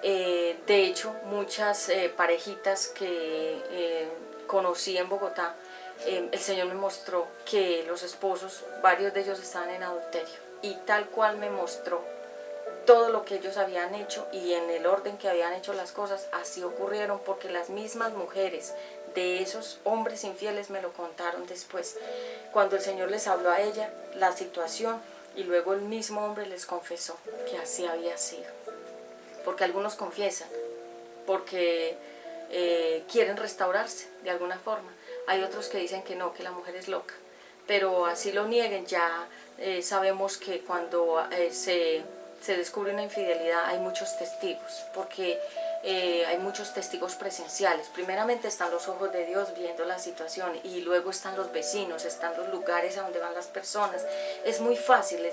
Speaker 1: de hecho muchas parejitas que conocí en Bogotá, el Señor me mostró que los esposos, varios de ellos estaban en adulterio, y tal cual me mostró todo lo que ellos habían hecho y en el orden que habían hecho las cosas, así ocurrieron, porque las mismas mujeres de esos hombres infieles me lo contaron después, cuando el Señor les habló a ella la situación, y luego el mismo hombre les confesó que así había sido. Porque algunos confiesan, porque quieren restaurarse de alguna forma. Hay otros que dicen que no, que la mujer es loca, pero así lo nieguen, ya sabemos que cuando se descubre una infidelidad hay muchos testigos, porque hay muchos testigos presenciales. Primeramente están los ojos de Dios viendo la situación, y luego están los vecinos, están los lugares a donde van las personas. Es muy fácil,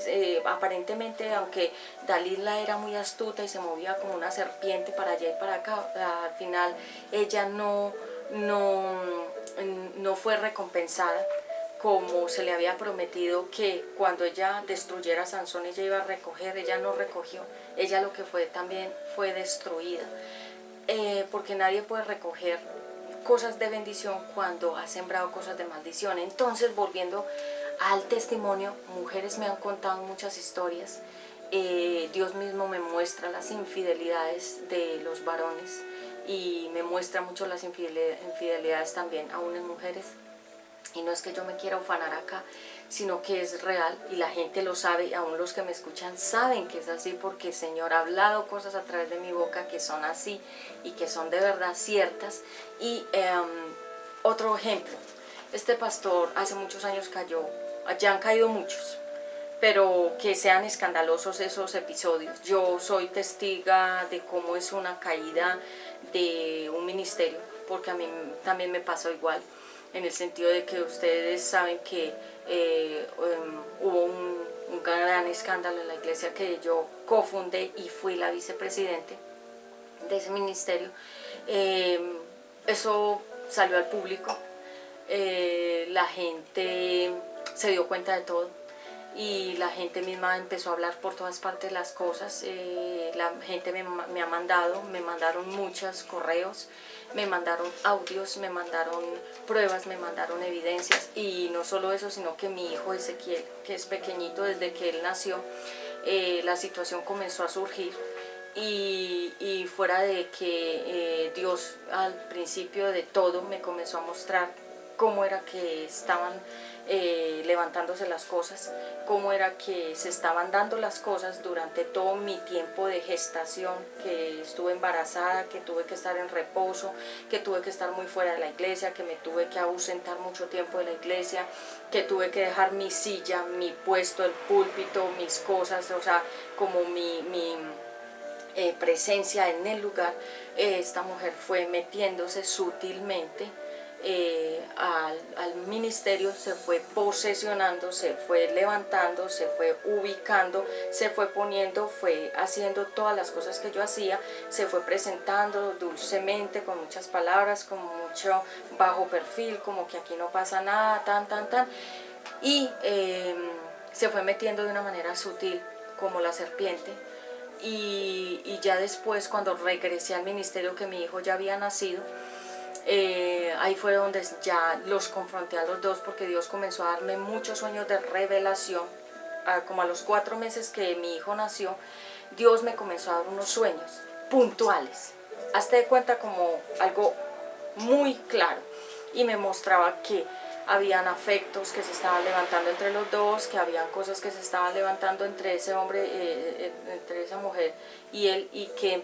Speaker 1: aparentemente, aunque Dalila era muy astuta y se movía como una serpiente para allá y para acá, al final ella no fue recompensada como se le había prometido, que cuando ella destruyera a Sansón ella iba a recoger. Ella no recogió, ella lo que fue también fue destruida, porque nadie puede recoger cosas de bendición cuando ha sembrado cosas de maldición. Entonces, volviendo al testimonio, mujeres me han contado muchas historias. Dios mismo me muestra las infidelidades de los varones, y me muestra mucho las infidelidades también aún en mujeres. Y no es que yo me quiera ufanar acá, sino que es real y la gente lo sabe, y aún los que me escuchan saben que es así, porque el Señor ha hablado cosas a través de mi boca que son así y que son de verdad ciertas. Y otro ejemplo, este pastor hace muchos años cayó, ya han caído muchos, pero que sean escandalosos esos episodios. Yo soy testiga de cómo es una caída de un ministerio, porque a mí también me pasó igual, en el sentido de que ustedes saben que hubo un gran escándalo en la iglesia que yo cofundé y fui la vicepresidente de ese ministerio. Eso salió al público, la gente se dio cuenta de todo, y la gente misma empezó a hablar por todas partes las cosas. La gente me ha mandado, me mandaron muchos correos, me mandaron audios, me mandaron pruebas, me mandaron evidencias, y no solo eso, sino que mi hijo Ezequiel, que es pequeñito, desde que él nació, la situación comenzó a surgir. Y fuera de que Dios al principio de todo me comenzó a mostrar cómo era que estaban levantándose las cosas, cómo era que se estaban dando las cosas durante todo mi tiempo de gestación, que estuve embarazada, que tuve que estar en reposo, que tuve que estar muy fuera de la iglesia, que me tuve que ausentar mucho tiempo de la iglesia, que tuve que dejar mi silla, mi puesto, el púlpito, mis cosas, o sea, como mi presencia en el lugar. Esta mujer fue metiéndose sutilmente al ministerio, se fue posesionando, se fue levantando, se fue ubicando, se fue poniendo, fue haciendo todas las cosas que yo hacía, se fue presentando dulcemente, con muchas palabras, con mucho bajo perfil, como que aquí no pasa nada, tan, y se fue metiendo de una manera sutil como la serpiente. Y ya después, cuando regresé al ministerio, que mi hijo ya había nacido, ahí fue donde ya los confronté a los dos, porque Dios comenzó a darme muchos sueños de revelación. Como a los 4 meses que mi hijo nació, Dios me comenzó a dar unos sueños puntuales, hazte de cuenta como algo muy claro, y me mostraba que habían afectos que se estaban levantando entre los dos, que habían cosas que se estaban levantando entre ese hombre, entre esa mujer y él, y que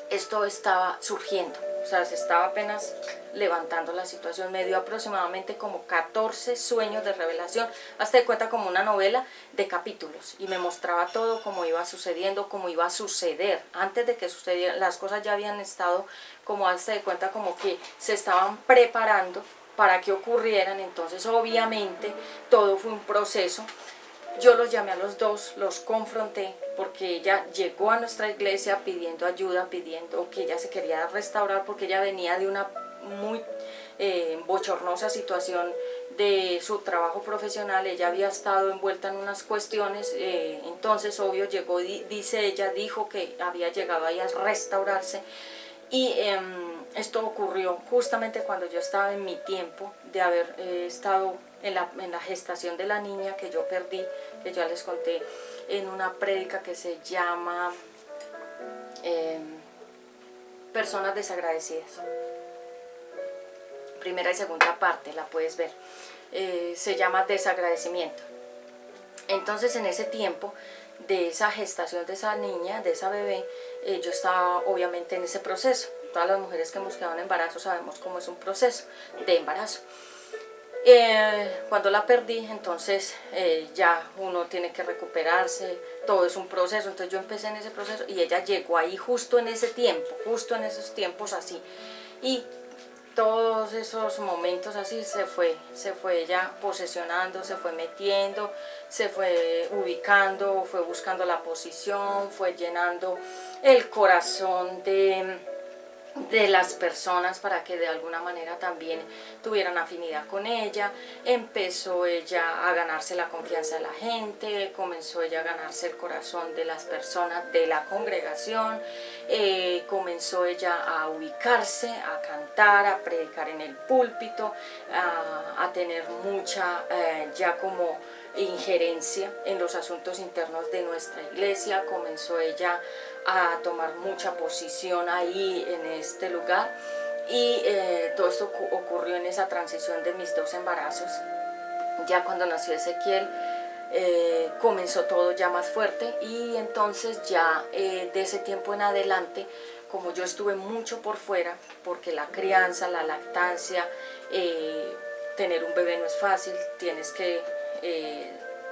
Speaker 1: esto estaba surgiendo, o sea, se estaba apenas levantando la situación. Me dio aproximadamente como 14 sueños de revelación, hasta de cuenta como una novela de capítulos, y me mostraba todo como iba sucediendo, como iba a suceder. Antes de que sucediera, las cosas ya habían estado como, hasta de cuenta como que se estaban preparando para que ocurrieran. Entonces obviamente todo fue un proceso. Yo los llamé a los dos, los confronté, porque ella llegó a nuestra iglesia pidiendo ayuda, pidiendo que ella se quería restaurar, porque ella venía de una muy bochornosa situación de su trabajo profesional. Ella había estado envuelta en unas cuestiones, entonces obvio llegó, dice ella, dijo que había llegado ahí a restaurarse, y esto ocurrió justamente cuando yo estaba en mi tiempo de haber estado en la gestación de la niña que yo perdí, que ya les conté en una prédica que se llama Personas desagradecidas. Primera y segunda parte, la puedes ver. Se llama Desagradecimiento. Entonces, en ese tiempo de esa gestación de esa niña, de esa bebé, yo estaba obviamente en ese proceso. Todas las mujeres que hemos quedado en embarazo sabemos cómo es un proceso de embarazo. Cuando la perdí, entonces ya uno tiene que recuperarse, todo es un proceso. Entonces yo empecé en ese proceso y ella llegó ahí justo en ese tiempo, justo en esos tiempos así, y todos esos momentos así se fue ella posesionando, se fue metiendo, se fue ubicando, fue buscando la posición, fue llenando el corazón de las personas para que de alguna manera también tuvieran afinidad con ella. Empezó ella a ganarse la confianza de la gente, comenzó ella a ganarse el corazón de las personas de la congregación, comenzó ella a ubicarse, a cantar, a predicar en el púlpito, a tener mucha ya como injerencia en los asuntos internos de nuestra iglesia. Comenzó ella a tomar mucha posición ahí en este lugar, y todo esto ocurrió en esa transición de mis 2 embarazos. Ya cuando nació Ezequiel comenzó todo ya más fuerte, y entonces ya de ese tiempo en adelante, como yo estuve mucho por fuera, porque la crianza, la lactancia, tener un bebé no es fácil, tienes que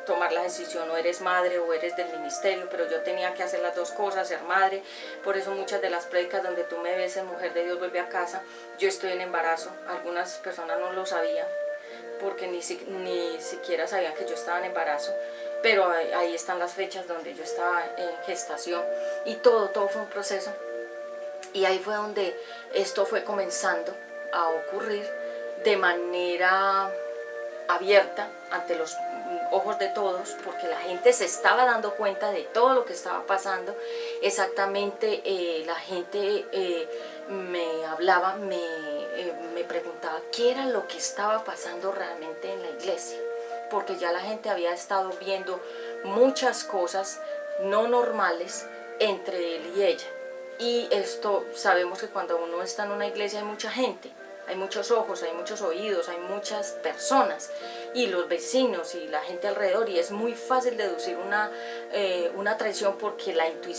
Speaker 1: tomar la decisión, o eres madre o eres del ministerio, pero yo tenía que hacer las dos cosas, ser madre. Por eso muchas de las prédicas donde tú me ves en Mujer de Dios vuelve a casa, yo estoy en embarazo. Algunas personas no lo sabían, porque ni siquiera sabían que yo estaba en embarazo, pero ahí están las fechas donde yo estaba en gestación, y todo fue un proceso. Y ahí fue donde esto fue comenzando a ocurrir de manera abierta ante los ojos de todos, porque la gente se estaba dando cuenta de todo lo que estaba pasando. Exactamente, la gente me hablaba, me preguntaba qué era lo que estaba pasando realmente en la iglesia, porque ya la gente había estado viendo muchas cosas no normales entre él y ella. Y esto, sabemos que cuando uno está en una iglesia hay mucha gente, hay muchos ojos, hay muchos oídos, hay muchas personas y los vecinos y la gente alrededor, y es muy fácil deducir una traición, porque la intuición